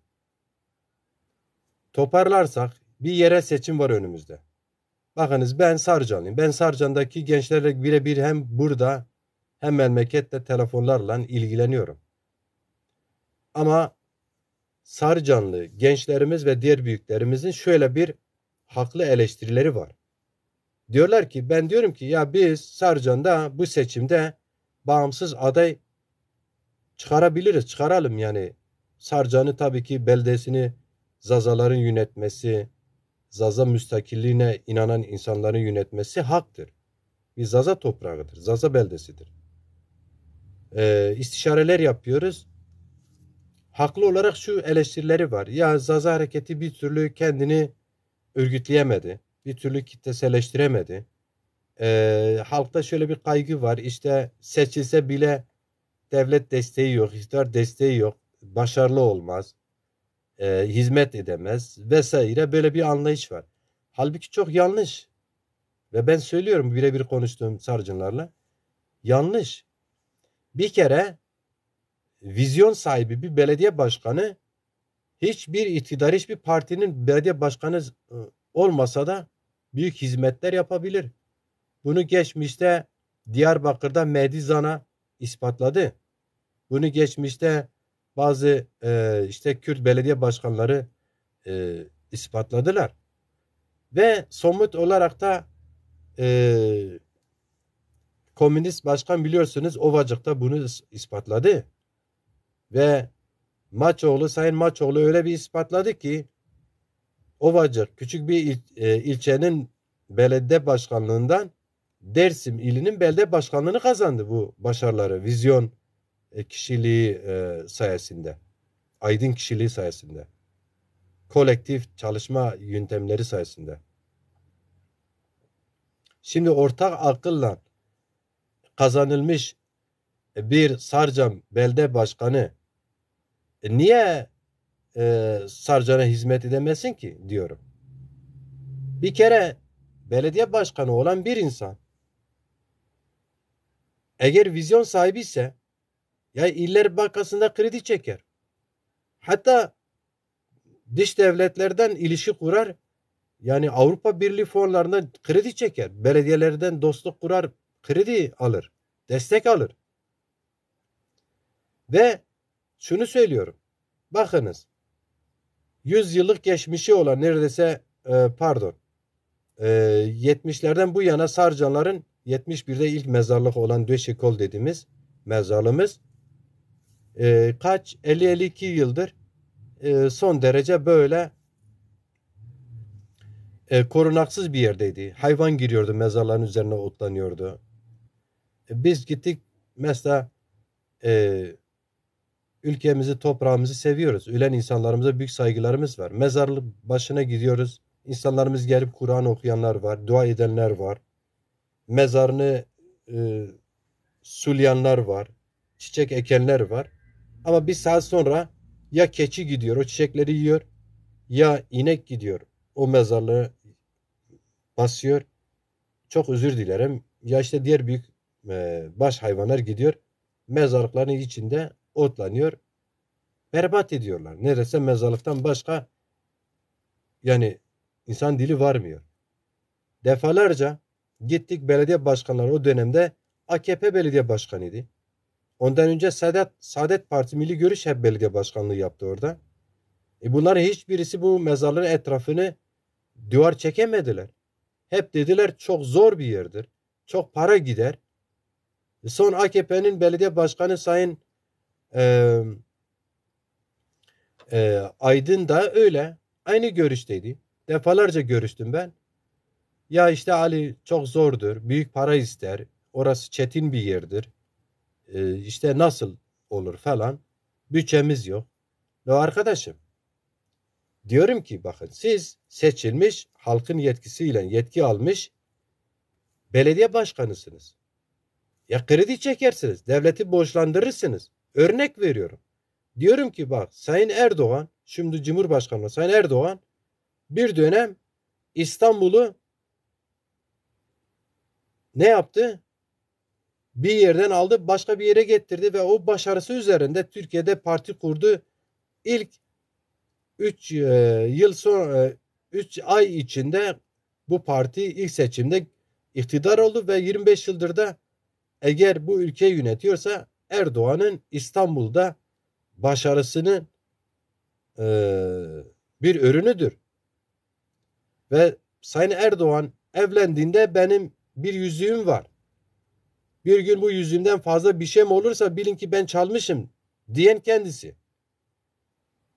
toparlarsak bir yerel seçim var önümüzde. Bakınız ben Sarıcanlıyım. Ben Sarıcan'daki gençlerle birebir hem burada hem memlekette telefonlarla ilgileniyorum. Ama Sarıcanlı gençlerimiz ve diğer büyüklerimizin şöyle bir haklı eleştirileri var. Diyorlar ki ben diyorum ki ya biz Sarıcan'da bu seçimde bağımsız aday çıkarabiliriz. Çıkaralım yani. Sarıcan'ı tabii ki beldesini Zazaların yönetmesi, Zaza müstakilliğine inanan insanların yönetmesi haktır. Bir Zaza toprağıdır. Zaza beldesidir. İstişareler yapıyoruz. Haklı olarak şu eleştirileri var. Ya Zaza hareketi bir türlü kendini örgütleyemedi. Bir türlü kitleselleştiremedi. Halkta şöyle bir kaygı var. İşte seçilse bile devlet desteği yok, iktidar desteği yok. Başarılı olmaz. Hizmet edemez vesaire böyle bir anlayış var. Halbuki çok yanlış. Ve ben söylüyorum birebir konuştuğum sarcınlarla. Yanlış. Bir kere vizyon sahibi bir belediye başkanı hiçbir iktidar, hiçbir partinin belediye başkanı olmasa da büyük hizmetler yapabilir. Bunu geçmişte Diyarbakır'da Mehdi Zana ispatladı. Bunu geçmişte bazı işte Kürt belediye başkanları ispatladılar. Ve somut olarak da komünist başkan biliyorsunuz Ovacık'ta bunu ispatladı. Ve Sayın Maçoğlu öyle bir ispatladı ki Ovacık küçük bir ilçenin belediye başkanlığından Dersim ilinin belediye başkanlığını kazandı bu başarıları, vizyon kişiliği sayesinde, aydın kişiliği sayesinde, kolektif çalışma yöntemleri sayesinde. Şimdi ortak akılla kazanılmış bir Sarcan belde başkanı niye Sarcan'a hizmet edemesin ki diyorum. Bir kere belediye başkanı olan bir insan eğer vizyon sahibi ise ya İller Bankası'nda kredi çeker. Hatta dış devletlerden ilişki kurar. Yani Avrupa Birliği fonlarından kredi çeker. Belediyelerden dostluk kurar, kredi alır. Destek alır. Ve şunu söylüyorum. Bakınız. 100 yıllık geçmişi olan neredeyse 70'lerden bu yana Sarcanların 71'de ilk mezarlık olan Döşekol dediğimiz mezarlığımız kaç 50-52 yıldır son derece böyle korunaksız bir yerdeydi. Hayvan giriyordu mezarların üzerine otlanıyordu. Biz gittik mesela ülkemizi toprağımızı seviyoruz. Ölen insanlarımıza büyük saygılarımız var. Mezarlık başına gidiyoruz. İnsanlarımız gelip Kur'an okuyanlar var. Dua edenler var. Mezarını sulayanlar var. Çiçek ekenler var. Ama bir saat sonra ya keçi gidiyor o çiçekleri yiyor ya inek gidiyor o mezarlığı basıyor. Çok özür dilerim. Ya işte diğer büyük baş hayvanlar gidiyor. Mezarlıkların içinde otlanıyor. Berbat ediyorlar. Neredeyse mezarlıktan başka yani insan dili varmıyor. Defalarca gittik belediye başkanları o dönemde AKP belediye başkanıydı. Ondan önce Saadet Parti Milli Görüş hep belediye başkanlığı yaptı orada. Bunların hiçbirisi bu mezarlığın etrafını duvar çekemediler. Hep dediler çok zor bir yerdir. Çok para gider. Son AKP'nin belediye başkanı Sayın Aydın da öyle. Aynı görüşteydi. Defalarca görüştüm ben. Ya işte Ali çok zordur. Büyük para ister. Orası çetin bir yerdir. İşte nasıl olur falan. Bütçemiz yok. Ve arkadaşım diyorum ki bakın siz seçilmiş halkın yetkisiyle yetki almış belediye başkanısınız. Ya kredi çekersiniz. Devleti borçlandırırsınız. Örnek veriyorum. Diyorum ki bak Sayın Erdoğan şimdi Cumhurbaşkanı Sayın Erdoğan bir dönem İstanbul'u ne yaptı? Bir yerden aldı başka bir yere getirdi ve o başarısı üzerinde Türkiye'de parti kurdu. İlk 3 yıl sonra 3 ay içinde bu parti ilk seçimde iktidar oldu ve 25 yıldır da eğer bu ülkeyi yönetiyorsa Erdoğan'ın İstanbul'da başarısının e, bir ürünüdür. Ve Sayın Erdoğan evlendiğinde benim bir yüzüğüm var. Bir gün bu yüzüğümden fazla bir şey mi olursa bilin ki ben çalmışım diyen kendisi.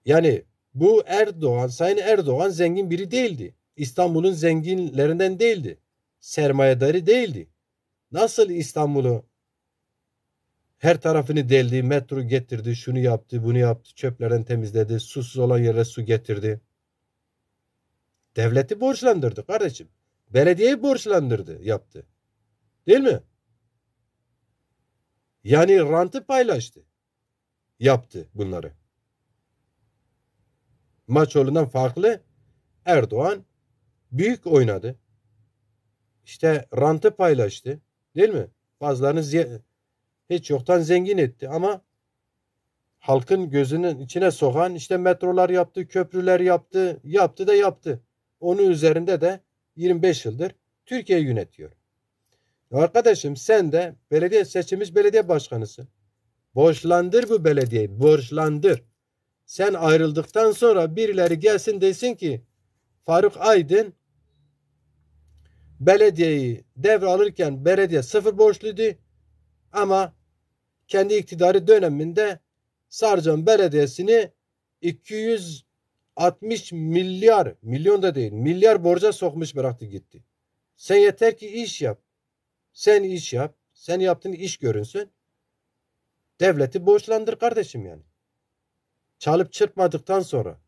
Yani bu Erdoğan, Sayın Erdoğan zengin biri değildi. İstanbul'un zenginlerinden değildi. Sermayedarı değildi. Nasıl İstanbul'u her tarafını deldi, metro getirdi, şunu yaptı, bunu yaptı, çöplerden temizledi, susuz olan yere su getirdi. Devleti borçlandırdı kardeşim. Belediyeyi borçlandırdı, yaptı. Değil mi? Yani rantı paylaştı. Yaptı bunları. Maçoğlu'ndan farklı Erdoğan büyük oynadı. İşte rantı paylaştı. Değil mi? Bazılarını hiç yoktan zengin etti ama halkın gözünün içine sokan işte metrolar yaptı, köprüler yaptı, yaptı da yaptı. Onun üzerinde de 25 yıldır Türkiye yönetiyor. Arkadaşım sen de belediye seçilmiş belediye başkanısın. Borçlandır bu belediyeyi, borçlandır. Sen ayrıldıktan sonra birileri gelsin desin ki Faruk Aydın belediyeyi devralırken belediye sıfır borçluydu ama kendi iktidarı döneminde Sarcan Belediyesi'ni 260 milyar, milyon da değil, milyar borca sokmuş bıraktı gitti. Sen yeter ki iş yap. Sen iş yap. Sen yaptığın iş görünsün. Devleti borçlandır kardeşim yani. Çalıp çırpmadıktan sonra,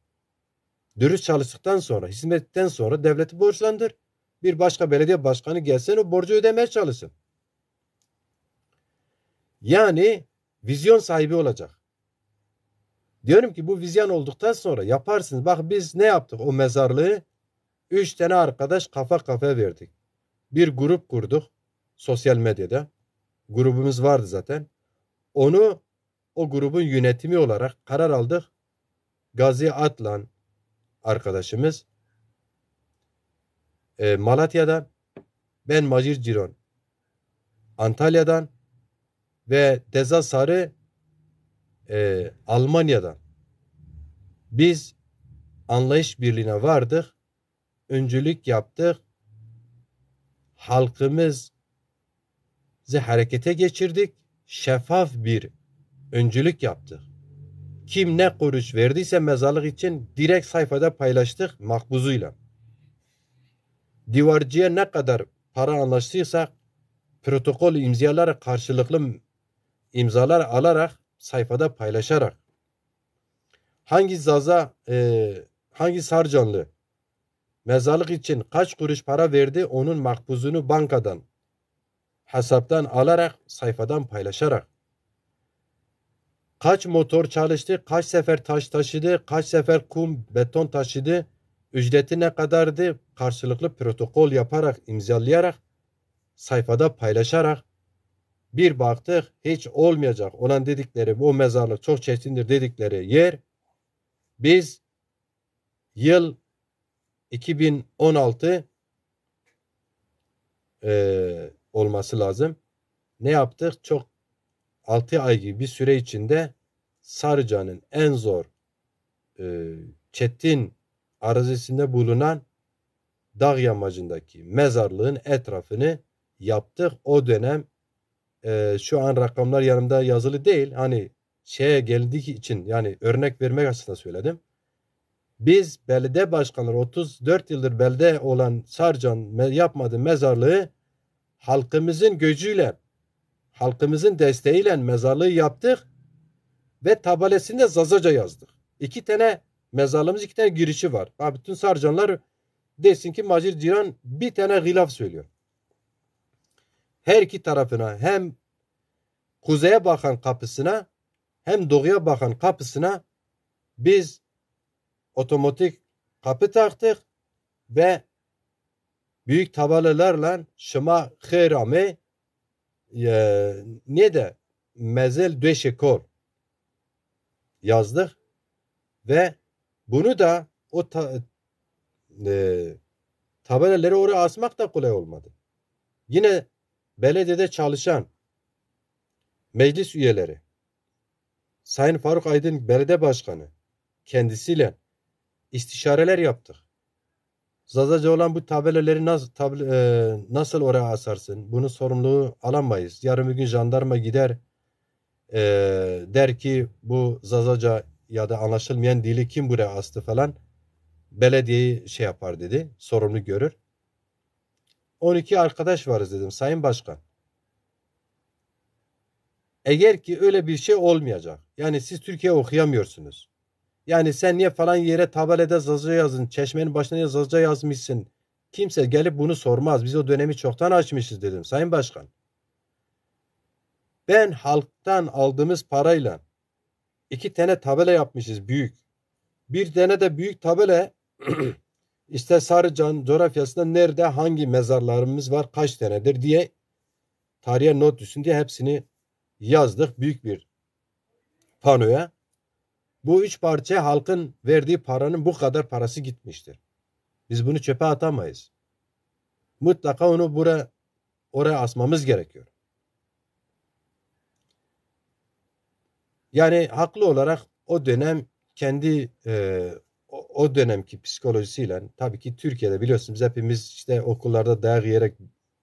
dürüst çalıştıktan sonra, hizmetten sonra devleti borçlandır. Bir başka belediye başkanı gelsin o borcu ödemeye çalışsın. Yani vizyon sahibi olacak. Diyorum ki bu vizyon olduktan sonra yaparsınız. Bak biz ne yaptık o mezarlığı? 3 tane arkadaş kafa kafa verdik. Bir grup kurduk sosyal medyada. Grubumuz vardı zaten. Onu o grubun yönetimi olarak karar aldık. Gazi Atlan arkadaşımız Malatya'dan, ben Macir Ciron Antalya'dan ve Deza Sarı Almanya'dan. Biz anlayış birliğine vardık. Öncülük yaptık. Halkımızı harekete geçirdik. Şeffaf bir öncülük yaptık. Kim ne kuruş verdiyse mezarlık için direkt sayfada paylaştık makbuzuyla. Divarcıya ne kadar para anlaştıysak protokol imzalarak karşılıklı imzalar alarak sayfada paylaşarak hangi hangi sarcanlı mezarlık için kaç kuruş para verdi onun makbuzunu bankadan hesaptan alarak sayfadan paylaşarak kaç motor çalıştı, kaç sefer taş taşıdı, kaç sefer kum, beton taşıdı, ücreti ne kadardı, karşılıklı protokol yaparak, imzalayarak, sayfada paylaşarak bir baktık hiç olmayacak olan dedikleri o mezarlık çok çetindir dedikleri yer biz yıl 2016 olması lazım. Ne yaptık? Çok 6 ay gibi bir süre içinde Sarıca'nın en zor çetin arazisinde bulunan dağ yamacındaki mezarlığın etrafını yaptık. O dönem şu an rakamlar yanımda yazılı değil. Hani şeye geldiği için yani örnek vermek açısından söyledim. Biz belediye başkanları 34 yıldır belediye olan Sarcan yapmadığı mezarlığı halkımızın gücüyle, halkımızın desteğiyle mezarlığı yaptık ve tabelesinde Zazaca yazdık. 2 tane mezarlığımız 2 tane girişi var. Bütün Sarcanlar desin ki Macir Ciran bir tane gılaf söylüyor. Her iki tarafına hem kuzeye bakan kapısına hem doğuya bakan kapısına biz otomatik kapı taktık ve büyük tabelalarla Şıma Khayrame ne de Mezel Döşekor yazdık ve Bunu da tabelaları oraya asmak da kolay olmadı. Yine belediyede çalışan meclis üyeleri, Sayın Faruk Aydın Belediye Başkanı kendisiyle istişareler yaptık. Zazaca olan bu tabelaları nasıl oraya asarsın? Bunun sorumluluğu alamayız. Yarın bir gün jandarma gider der ki bu Zazaca ya da anlaşılmayan dili kim buraya astı falan. Belediyeyi şey yapar dedi. Sorumlu görür. 12 arkadaş varız dedim Sayın Başkan. Eğer ki öyle bir şey olmayacak. Yani siz Türkiye okuyamıyorsunuz. Yani sen niye falan yere tabelada Zazaca yazın. Çeşmenin başına Zazaca yazmışsın. Kimse gelip bunu sormaz. Biz o dönemi çoktan açmışız dedim Sayın Başkan. Ben halktan aldığımız parayla 2 tane tabela yapmışız büyük. Bir tane de büyük tabela işte Sarıcan coğrafyasında nerede hangi mezarlarımız var kaç tanedir diye tarihe not düşsün diye hepsini yazdık büyük bir panoya. Bu 3 parça halkın verdiği paranın bu kadar parası gitmiştir. Biz bunu çöpe atamayız. Mutlaka onu oraya asmamız gerekiyor. Yani haklı olarak o dönem kendi o dönemki psikolojisiyle tabii ki Türkiye'de biliyorsunuz hepimiz işte okullarda dayak yiyerek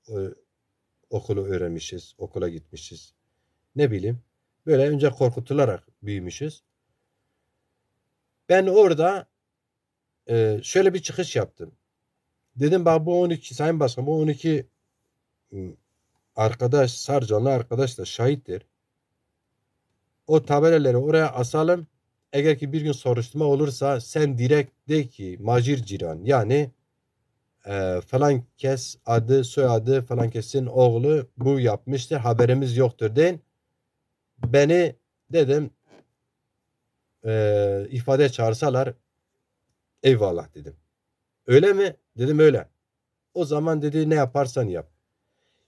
e, okulu öğrenmişiz, okula gitmişiz. Ne bileyim böyle önce korkutularak büyümüşüz. Ben orada şöyle bir çıkış yaptım. Dedim bak bu 12 Sayın Başkan bu 12 arkadaş Sarcanlı arkadaş da şahittir. O tabelaları oraya asalım. Eğer ki bir gün soruşturma olursa sen direkt de ki Macir Ciran yani falan kes adı soyadı falan kesin oğlu bu yapmıştır haberimiz yoktur deyin. Beni dedim ifade çağırsalar eyvallah dedim. Öyle mi? Dedim öyle. O zaman dedi ne yaparsan yap.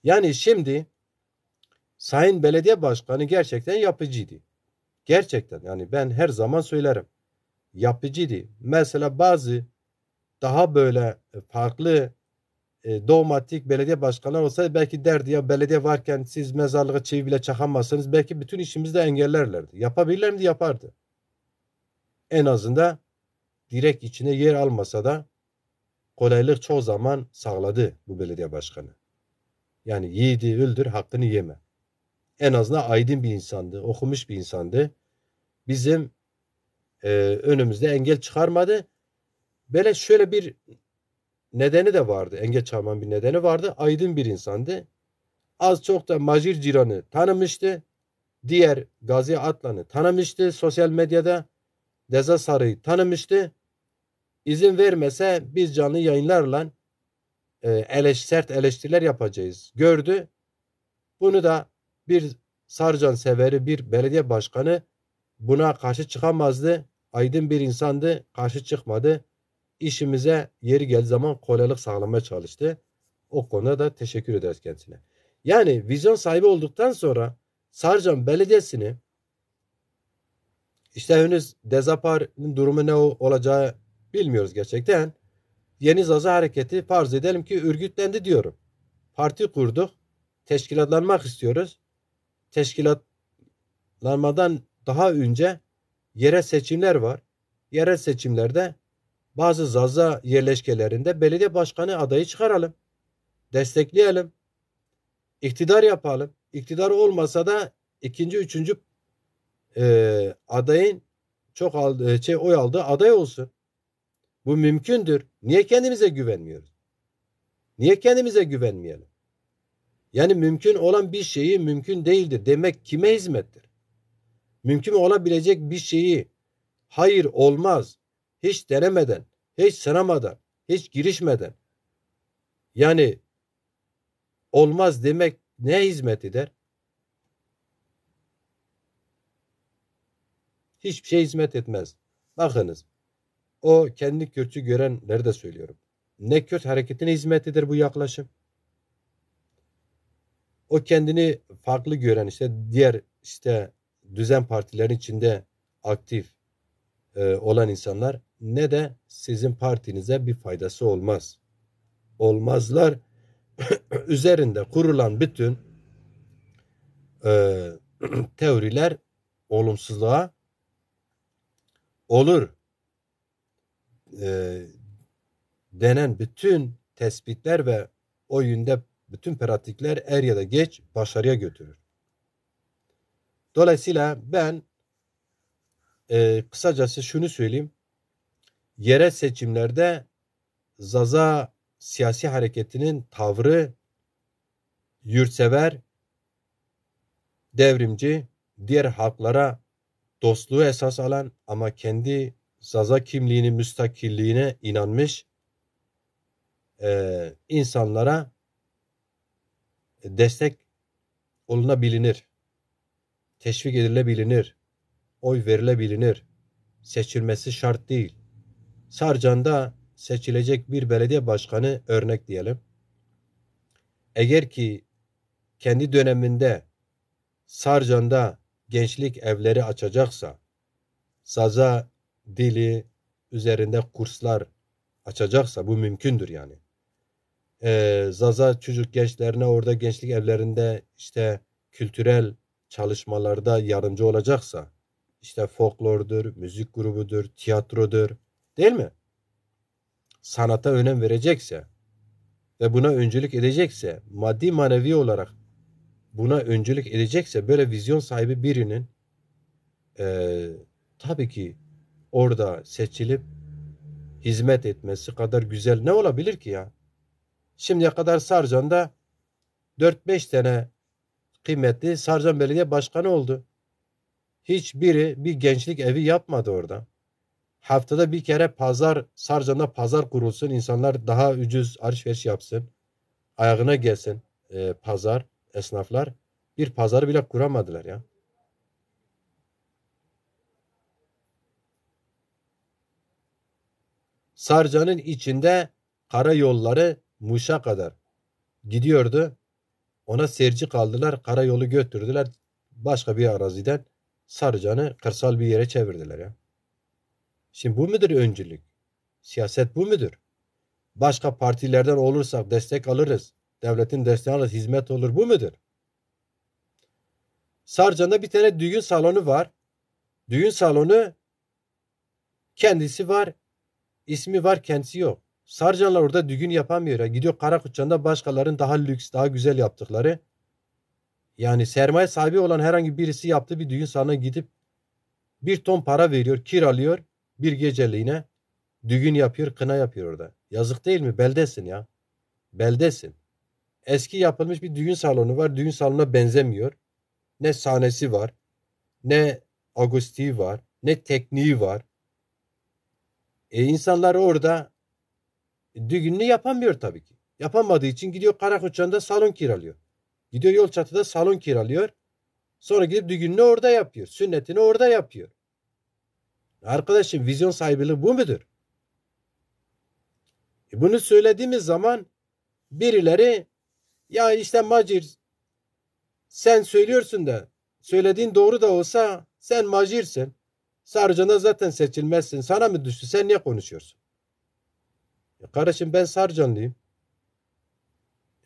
Yani şimdi Sayın Belediye Başkanı gerçekten yapıcıydı. Gerçekten yani ben her zaman söylerim. Yapıcıydı. Mesela bazı daha böyle farklı dogmatik belediye başkanlar olsaydı belki derdi ya belediye varken siz mezarlığa çivi bile çakamazsınız. Belki bütün işimizi de engellerlerdi. Yapabilirler miydi? Yapardı. En azından direkt içine yer almasa da kolaylık çoğu zaman sağladı bu belediye başkanı. Yani yiğidi öldür hakkını yeme. En azından aydın bir insandı. Okumuş bir insandı. Bizim önümüzde engel çıkarmadı. Böyle şöyle bir nedeni de vardı. Engel çıkarmanın bir nedeni vardı. Aydın bir insandı. Az çok da Macir Ciran'ı tanımıştı. Diğer Gazi Atlan'ı tanımıştı. Sosyal medyada Deza Sarı'yı tanımıştı. İzin vermese biz canlı yayınlarla sert eleştiriler yapacağız. Gördü. Bunu da bir Sarcan severi bir belediye başkanı buna karşı çıkamazdı. Aydın bir insandı. Karşı çıkmadı. İşimize yeri geldiği zaman kolaylık sağlamaya çalıştı. O konuda da teşekkür ederiz kendisine. Yani vizyon sahibi olduktan sonra Sarcan Belediyesi'ni işte henüz Dezapar'ın durumu ne olacağı bilmiyoruz gerçekten. Yeni Zaza Hareketi farz edelim ki örgütlendi diyorum. Parti kurduk. Teşkilatlanmak istiyoruz. Teşkilatlanmadan daha önce yerel seçimler var. Yerel seçimlerde bazı Zaza yerleşkelerinde belediye başkanı adayı çıkaralım. Destekleyelim. İktidar yapalım. İktidar olmasa da ikinci, üçüncü adayın çok oy aldığı aday olsun. Bu mümkündür. Niye kendimize güvenmiyoruz? Niye kendimize güvenmeyelim? Yani mümkün olan bir şeyi mümkün değildir demek kime hizmettir? Mümkün olabilecek bir şeyi hayır olmaz. Hiç denemeden, hiç sınamadan, hiç girişmeden. Yani olmaz demek ne hizmet eder? Hiçbir şey hizmet etmez. Bakınız. O kendi kötü görenleri de söylüyorum. Ne kötü hareketine hizmet eder bu yaklaşım. O kendini farklı gören işte diğer işte düzen partilerin içinde aktif olan insanlar ne de sizin partinize bir faydası olmaz. Olmazlar üzerinde kurulan bütün e, teoriler olumsuzluğa olur. E, denen bütün tespitler ve o yönde bütün pratikler er ya da geç başarıya götürür. Dolayısıyla ben kısacası şunu söyleyeyim. Yerel seçimlerde Zaza siyasi hareketinin tavrı yurtsever, devrimci, diğer halklara dostluğu esas alan ama kendi Zaza kimliğini, müstakilliğine inanmış insanlara destek olunabilir, teşvik edilebilir, oy verilebilir, seçilmesi şart değil. Sarcan'da seçilecek bir belediye başkanı örnek diyelim. Eğer ki kendi döneminde Sarcan'da gençlik evleri açacaksa, Zaza dili üzerinde kurslar açacaksa bu mümkündür yani. Zaza çocuk gençlerine orada gençlik evlerinde işte kültürel çalışmalarda yardımcı olacaksa, işte folklordur, müzik grubudur, tiyatrodur, değil mi? Sanata önem verecekse ve buna öncülük edecekse, maddi manevi olarak buna öncülük edecekse böyle vizyon sahibi birinin tabii ki orada seçilip hizmet etmesi kadar güzel ne olabilir ki ya? Şimdiye kadar Sarcan'da 4-5 tane kıymetli Sarcan Belediye Başkanı oldu. Hiçbiri bir gençlik evi yapmadı orada. Haftada bir kere pazar, Sarcan'da pazar kurulsun, insanlar daha ucuz alışveriş yapsın. Ayağına gelsin pazar, esnaflar. Bir pazarı bile kuramadılar ya. Sarcan'ın içinde karayolları Muş'a kadar gidiyordu. Ona seyirci kaldılar. Karayolu götürdüler. Başka bir araziden Sarcan'ı kırsal bir yere çevirdiler ya. Şimdi bu mudur öncülük? Siyaset bu mudur? Başka partilerden olursak destek alırız. Devletin desteği alırız. Hizmet olur. Bu mudur? Sarcan'da bir tane düğün salonu var. Düğün salonu kendisi var. İsmi var, kendisi yok. Sarcanlar orada düğün yapamıyor. Gidiyor Karakuçan'da başkalarının daha lüks, daha güzel yaptıkları. Yani sermaye sahibi olan herhangi birisi yaptığı bir düğün salonuna gidip bir ton para veriyor, kiralıyor bir geceliğine. Düğün yapıyor, kına yapıyor orada. Yazık değil mi? Beldesin ya. Beldesin. Eski yapılmış bir düğün salonu var. Düğün salonuna benzemiyor. Ne sahnesi var, ne akustiği var, ne tekniği var. İnsanlar orada düğününü yapamıyor tabii ki. Yapamadığı için gidiyor Karakoçan'da salon kiralıyor. Gidiyor Yolçatı'da salon kiralıyor. Sonra gidip düğününü orada yapıyor. Sünnetini orada yapıyor. Arkadaşım vizyon sahibi bu mudur? Bunu söylediğimiz zaman birileri ya işte Macir sen söylüyorsun da söylediğin doğru da olsa sen Macirsin. Sarcan'a zaten seçilmezsin. Sana mı düştü? Sen niye konuşuyorsun? Kardeşim ben Sarcanlıyım.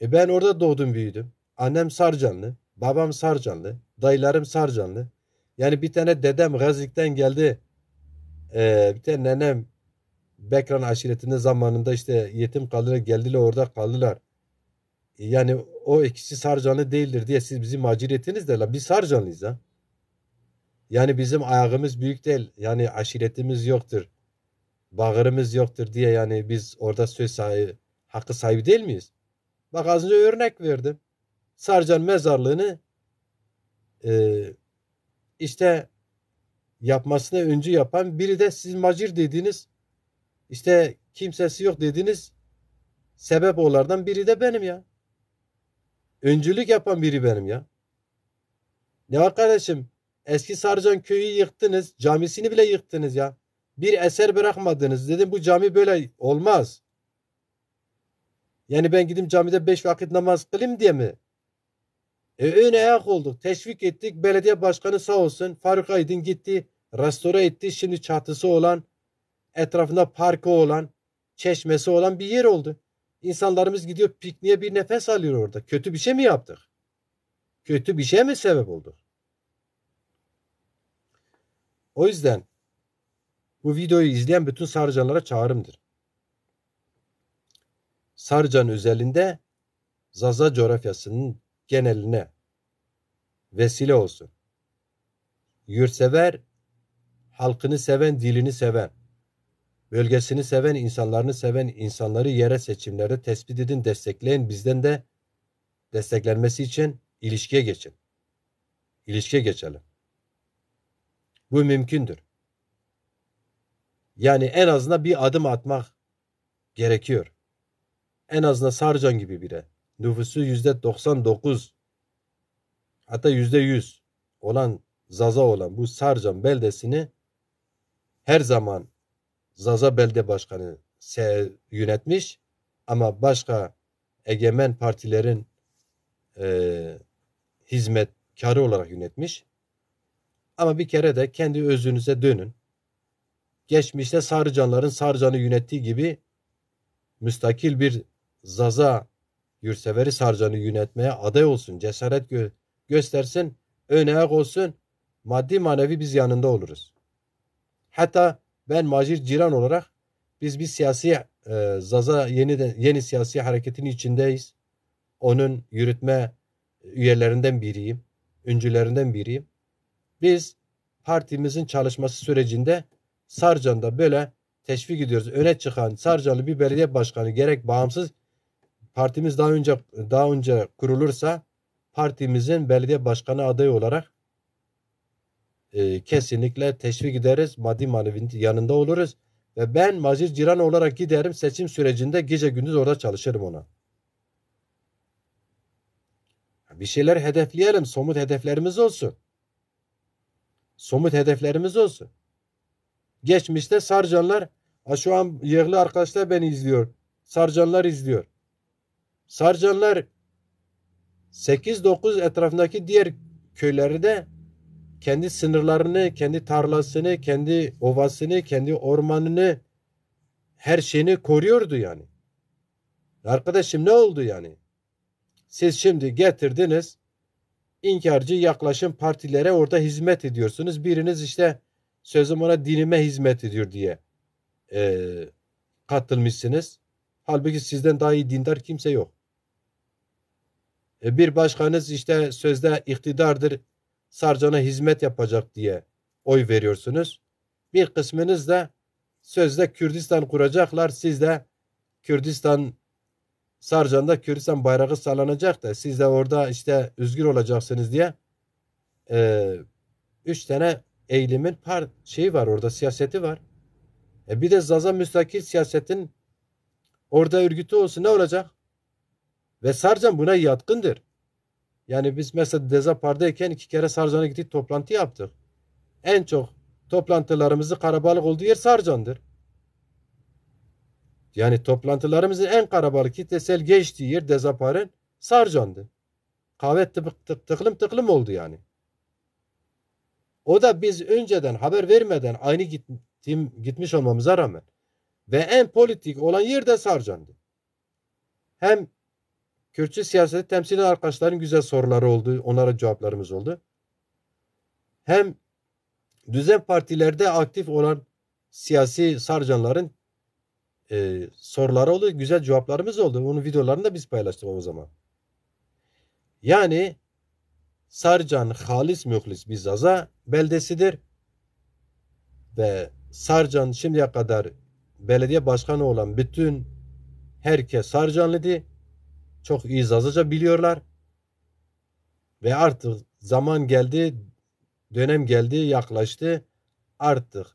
Ben orada doğdum büyüdüm. Annem Sarcanlı. Babam Sarcanlı. Dayılarım Sarcanlı. Yani bir tane dedem Gazik'ten geldi. Bir tane nenem Bekran aşiretinde zamanında işte yetim kaldılar. Geldiler orada kaldılar. Yani o ikisi Sarcanlı değildir diye siz bizi macir ettiniz de la biz Sarcanlıyız ha. Yani bizim ayağımız büyük değil. Yani aşiretimiz yoktur. Bağrımız yoktur diye yani biz orada söz sahibi, hakkı sahibi değil miyiz? Bak az önce örnek verdim. Sarcan mezarlığını e, işte yapmasına öncü yapan biri de siz macir dediğiniz işte kimsesi yok dediğiniz sebep olardan biri de benim ya. Öncülük yapan biri benim ya. Ne var kardeşim? Eski Sarcan köyü yıktınız. Camisini bile yıktınız ya. Bir eser bırakmadınız. Dedim bu cami böyle olmaz. Yani ben gidip camide 5 vakit namaz kılayım diye mi? Ön ayak olduk. Teşvik ettik. Belediye başkanı sağ olsun. Faruk Aydın gitti. Restore etti. Şimdi çatısı olan etrafında parkı olan, çeşmesi olan bir yer oldu. İnsanlarımız gidiyor pikniğe, bir nefes alıyor orada. Kötü bir şey mi yaptık? Kötü bir şeye mi sebep olduk? O yüzden bu videoyu izleyen bütün Sarıcanlara çağrımdır. Sarıcan özelinde Zaza coğrafyasının geneline vesile olsun. Yurtsever, halkını seven, dilini seven, bölgesini seven, insanlarını seven insanları yerel seçimlerde tespit edin, destekleyin. Bizden de desteklenmesi için ilişkiye geçin. İlişkiye geçelim. Bu mümkündür. Yani en azından bir adım atmak gerekiyor. En azından Sarıcan gibi biri. Nüfusu %99, hatta %100 olan, Zaza olan bu Sarıcan beldesini her zaman Zaza Belediye Başkanı yönetmiş, ama başka egemen partilerin hizmetkarı olarak yönetmiş. Ama bir kere de kendi özünüze dönün. Geçmişte Sarıcanların Sarıcan'ı yönettiği gibi müstakil bir Zaza yurtseveri Sarıcan'ı yönetmeye aday olsun. Cesaret göstersin. Ön ayak olsun. Maddi manevi biz yanında oluruz. Hatta ben Macir Ciran olarak biz bir siyasi Zaza yeni siyasi hareketin içindeyiz. Onun yürütme üyelerinden biriyim. Öncülerinden biriyim. Biz partimizin çalışması sürecinde Sarıcan'da böyle teşvik ediyoruz. Öne çıkan Sarıcanlı bir belediye başkanı, gerek bağımsız, partimiz daha önce kurulursa partimizin belediye başkanı adayı olarak kesinlikle teşvik ederiz. Maddi manevi yanında oluruz. Ve ben Macir Ciran olarak giderim, seçim sürecinde gece gündüz orada çalışırım ona. Bir şeyler hedefleyelim. Somut hedeflerimiz olsun. Somut hedeflerimiz olsun. Geçmişte Sarıcanlar, şu an yerli arkadaşlar beni izliyor. Sarıcanlar izliyor. Sarıcanlar 8-9 etrafındaki diğer köyleri de kendi sınırlarını, kendi tarlasını, kendi ovasını, kendi ormanını, her şeyini koruyordu yani. Arkadaşım, ne oldu yani? Siz şimdi getirdiniz, inkarcı yaklaşım partilere orada hizmet ediyorsunuz. Biriniz işte sözüm ona dinime hizmet ediyor diye katılmışsınız. Halbuki sizden daha iyi dindar kimse yok. Bir başkanınız işte sözde iktidardır, Sarıcan'a hizmet yapacak diye oy veriyorsunuz. Bir kısmınız da sözde Kürdistan kuracaklar. Siz de Kürdistan, Sarıcan'da Kürdistan bayrağı sallanacak da siz de orada işte özgür olacaksınız diye 3 tane eğilimin şeyi var orada, siyaseti var. Bir de Zaza müstakil siyasetin orada örgütü olsun, ne olacak? Ve Sarıcan buna yatkındır. Yani biz mesela Dezapar'dayken 2 kere Sarıcan'a gittik, toplantı yaptık. En çok toplantılarımızı karabalık olduğu yer Sarıcan'dır. Yani toplantılarımızın en karabalık kitlesel geçtiği yer Dezapar'ın Sarıcan'dı. Kahve tıklım tıklım oldu yani. O da biz önceden haber vermeden aynı gitmiş olmamıza rağmen. Ve en politik olan yer de Sarıcan'dı. Hem Kürtçü siyaseti temsil eden arkadaşların güzel soruları oldu. Onlara cevaplarımız oldu. Hem düzen partilerde aktif olan siyasi Sarıcanların soruları oldu. Güzel cevaplarımız oldu. Onun videolarını da biz paylaştık o zaman. Yani Sarıcan halis muhlis bir Zaza beldesidir. Ve Sarıcan şimdiye kadar belediye başkanı olan bütün herkes Sarıcanlıydı. Çok iyi Zazaca biliyorlar. Ve artık zaman geldi, dönem geldi, yaklaştı. Artık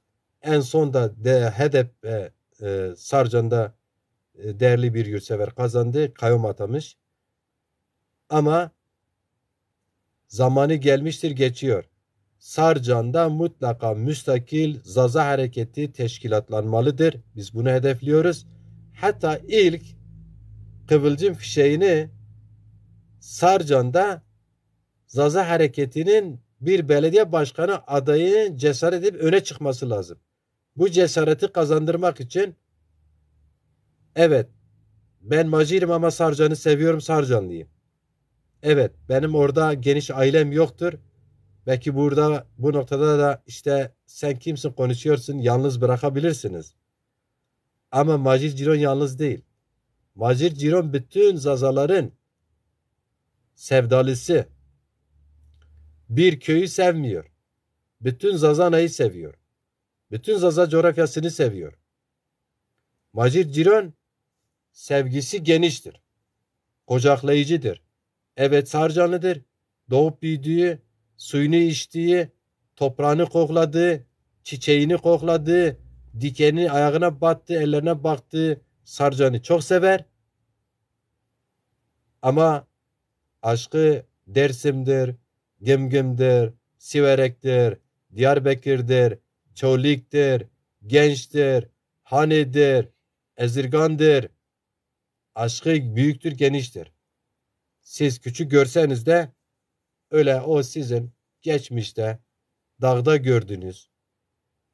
en son da HDP Sarıcan'da değerli bir yurtsever kazandı. Kayyum atamış. Ama zamanı gelmiştir, geçiyor. Sarıcan'da mutlaka müstakil Zaza hareketi teşkilatlanmalıdır. Biz bunu hedefliyoruz. Hatta ilk kıvılcım fişeğini Sarıcan'da Zaza hareketinin bir belediye başkanı adayının cesaret edip öne çıkması lazım. Bu cesareti kazandırmak için evet ben Macirim ama Sarcan'ı seviyorum, Sarcanlıyım. Evet benim orada geniş ailem yoktur. Belki burada bu noktada da işte sen kimsin konuşuyorsun yalnız bırakabilirsiniz. Ama Macir Ciron yalnız değil. Macir Ciron bütün Zazaların sevdalısı. Bir köyü sevmiyor. Bütün Zazana'yı seviyor. Bütün Zaza coğrafyasını seviyor. Macir Ciron sevgisi geniştir. Kucaklayıcıdır. Evet Sarcanlıdır. Doğup büyüdüğü, suyunu içtiği, toprağını kokladığı, çiçeğini kokladığı, dikeni ayağına battı, ellerine baktı. Sarcan'ı çok sever. Ama aşkı Dersim'dir, Gemgem'dir, Siverek'tir, Diyarbakır'dır, Çolik'tir, Genç'tir, Hane'dir, Ezirgan'dır. Aşkı büyüktür, geniştir. Siz küçük görseniz de öyle o sizin geçmişte dağda gördünüz,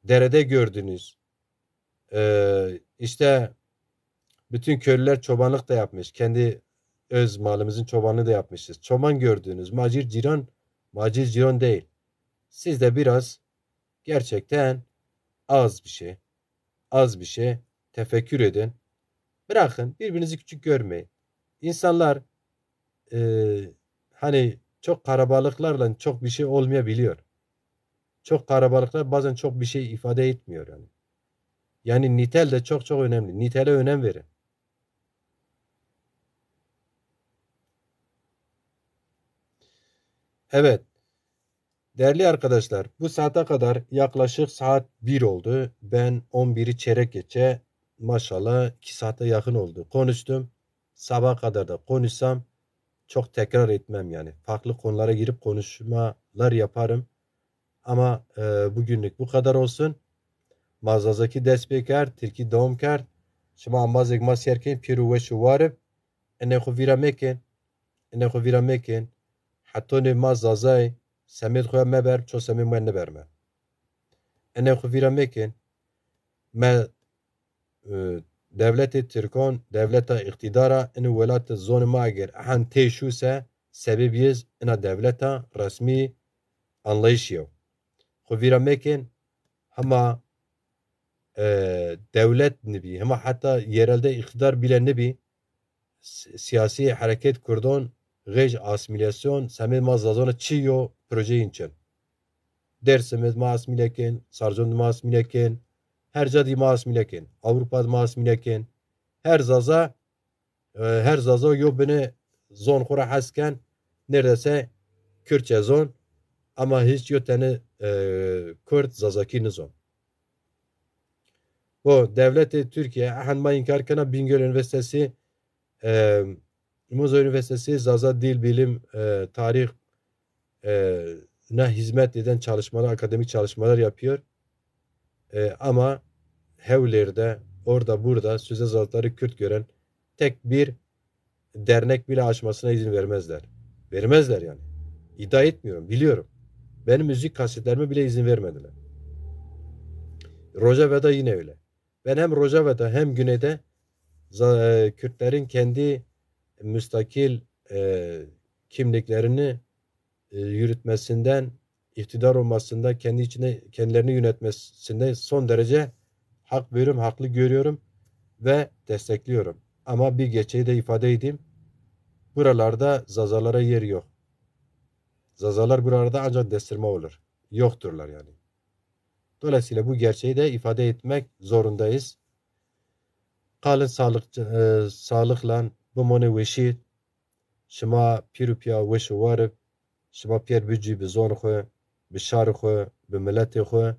derede gördünüz. İşte bütün köylüler çobanlık da yapmış. Kendi öz malımızın çobanlığı da yapmışız. Çoban gördüğünüz Macir Ciran, Macir Ciran değil. Siz de biraz gerçekten az bir şey, az bir şey tefekkür edin. Bırakın birbirinizi küçük görmeyin. İnsanlar hani çok karabalıklarla çok bir şey olmayabiliyor. Çok karabalıklar bazen çok bir şey ifade etmiyor yani. Yani nitel de çok çok önemli. Nitele önem verin. Evet, değerli arkadaşlar, bu saate kadar yaklaşık saat 1 oldu. Ben 11'i çeyrek geçe maşallah 2 saate yakın oldu. Konuştum. Sabah kadar da konuşsam çok tekrar etmem yani. Farklı konulara girip konuşmalar yaparım. Ama bugünlük bu kadar olsun. Mazazaki despeker, tilki doğum kert. Şuma amazek mas yerken piru ve şuvarıp. Ene xuvira mekin. Ene xuvira mekin. Hatta ne mazazay. Semit خواه مبر چو سمی من نبرمه انه خویرا میکن ما devleti Türkan devleta iktidara in velat zon ma eğer han teşuse sebebiyiz ina devleta resmi anlayış yok. Xuvira mekin ama devlet nebi ama hatta yerelde iktidar bile nebi siyasi hareket kurdon gej asimilasyon semid mazazona çiyo proje için. Dersimiz maas milekin, Sarcond maas milekin, her cadi maas milekin, Avrupa'da maas milekin, her zaza yo beni zon kura hasken neredeyse Kürtçe zon ama hiç yo tane Kürt zazaki nizon. Bu devleti Türkiye hanma inkar kana Bingöl Üniversitesi Muzo Üniversitesi Zaza Dil Bilim Tarih ne hizmet eden çalışmalar, akademik çalışmalar yapıyor. Ama Hevler'de orada burada sözel zatları Kürt gören tek bir dernek bile açmasına izin vermezler. Vermezler yani. İddia etmiyorum, biliyorum. Benim müzik kasetlerime bile izin vermediler. Rojava'da yine öyle. Ben hem Rojava'da hem Güney'de Kürtlerin kendi müstakil kimliklerini yürütmesinden, iktidar olmasında, kendi içine kendilerini yönetmesinde son derece hak veriyorum, haklı görüyorum ve destekliyorum. Ama bir gerçeği de ifade edeyim. Buralarda Zazalara yer yok. Zazalar buralarda ancak destirme olur. Yokturlar yani. Dolayısıyla bu gerçeği de ifade etmek zorundayız. Kalın sağlıkla bu monu veşit. Şima pirupiya veşu varıp şima piyer bücü bi zon xwe, bi şar xwe, bi milletê xwe.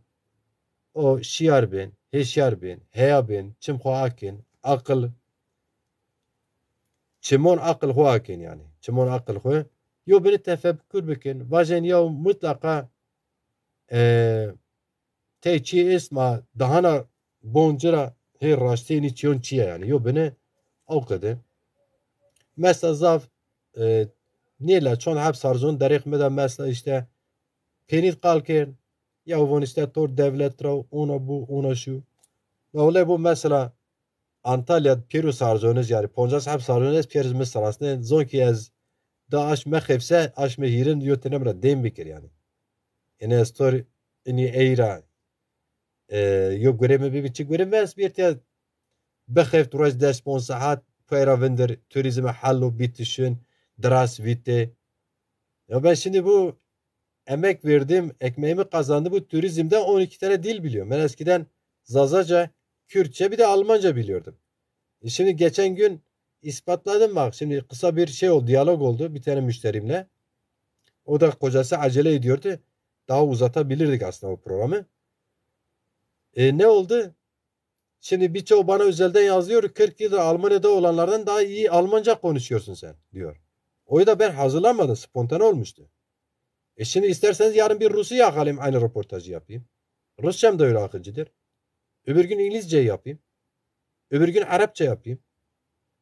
O şiyar bin, heşyar bin, heya bin, çim xwe akin, akıl, çimon akıl xwe akin yani. Çimon akıl xwe. Yo beni tefekkür bikin. Vajen ya mutlaka te çi isma dahana boncura hey raşteni çiyon çiye yani. Yo beni avkede. Mesela zaf neyla çon hep sarzon derek meden mesela işte penit kalkın Ya von işte tor devlet ra ona bu ona şu. Ya öyle bu mesela Antalya Piru sarzonuz yani Poncas hep sarzonuz Piru Mısır aslında zonki az da aş mexefse aş mehirin yotenemra dem bikir yani. Yani story ini eira yok göreme bir biçik göreme es bir tane بخفت روز دست پون ساعت پیرا وندر turizme hallo bitişin dras vite. Ya ben şimdi bu emek verdim, ekmeğimi kazandı bu turizmden 12 tane dil biliyorum. Ben eskiden Zazaca, Kürtçe bir de Almanca biliyordum. Şimdi geçen gün ispatladım bak. Şimdi kısa bir şey oldu, diyalog oldu bir tane müşterimle. O da kocası acele ediyordu. Daha uzatabilirdik aslında o programı. Ne oldu? Şimdi birçoğu bana özelden yazıyor. 40 yıldır Almanya'da olanlardan daha iyi Almanca konuşuyorsun sen diyor. O da ben hazırlamadım. Spontane olmuştu. Şimdi isterseniz yarın bir Rus'u yakalayayım aynı röportajı yapayım. Rusçam da öyle akıcıdır. Öbür gün İngilizce yapayım. Öbür gün Arapça yapayım.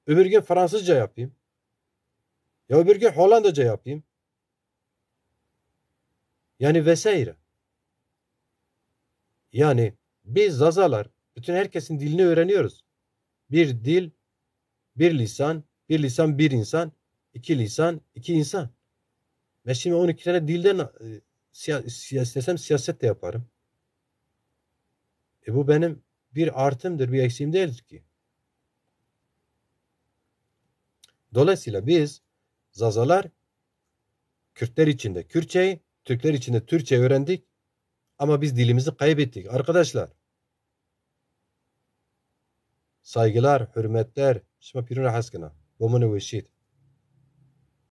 Öbür gün Fransızca yapayım. Ya öbür gün Hollandaca yapayım. Yani vesaire. Yani biz Zazalar bütün herkesin dilini öğreniyoruz. Bir dil, bir lisan, bir lisan bir insan, iki lisan, iki insan. Ben şimdi 12 tane dilden istesem siyaset de yaparım. Bu benim bir artımdır, bir eksiğim değildir ki. Dolayısıyla biz Zazalar Kürtler içinde Kürtçeyi, Türkler içinde Türkçe öğrendik ama biz dilimizi kaybettik. Arkadaşlar saygılar, hürmetler. Şma piruna haskına. Bomunu ve şit.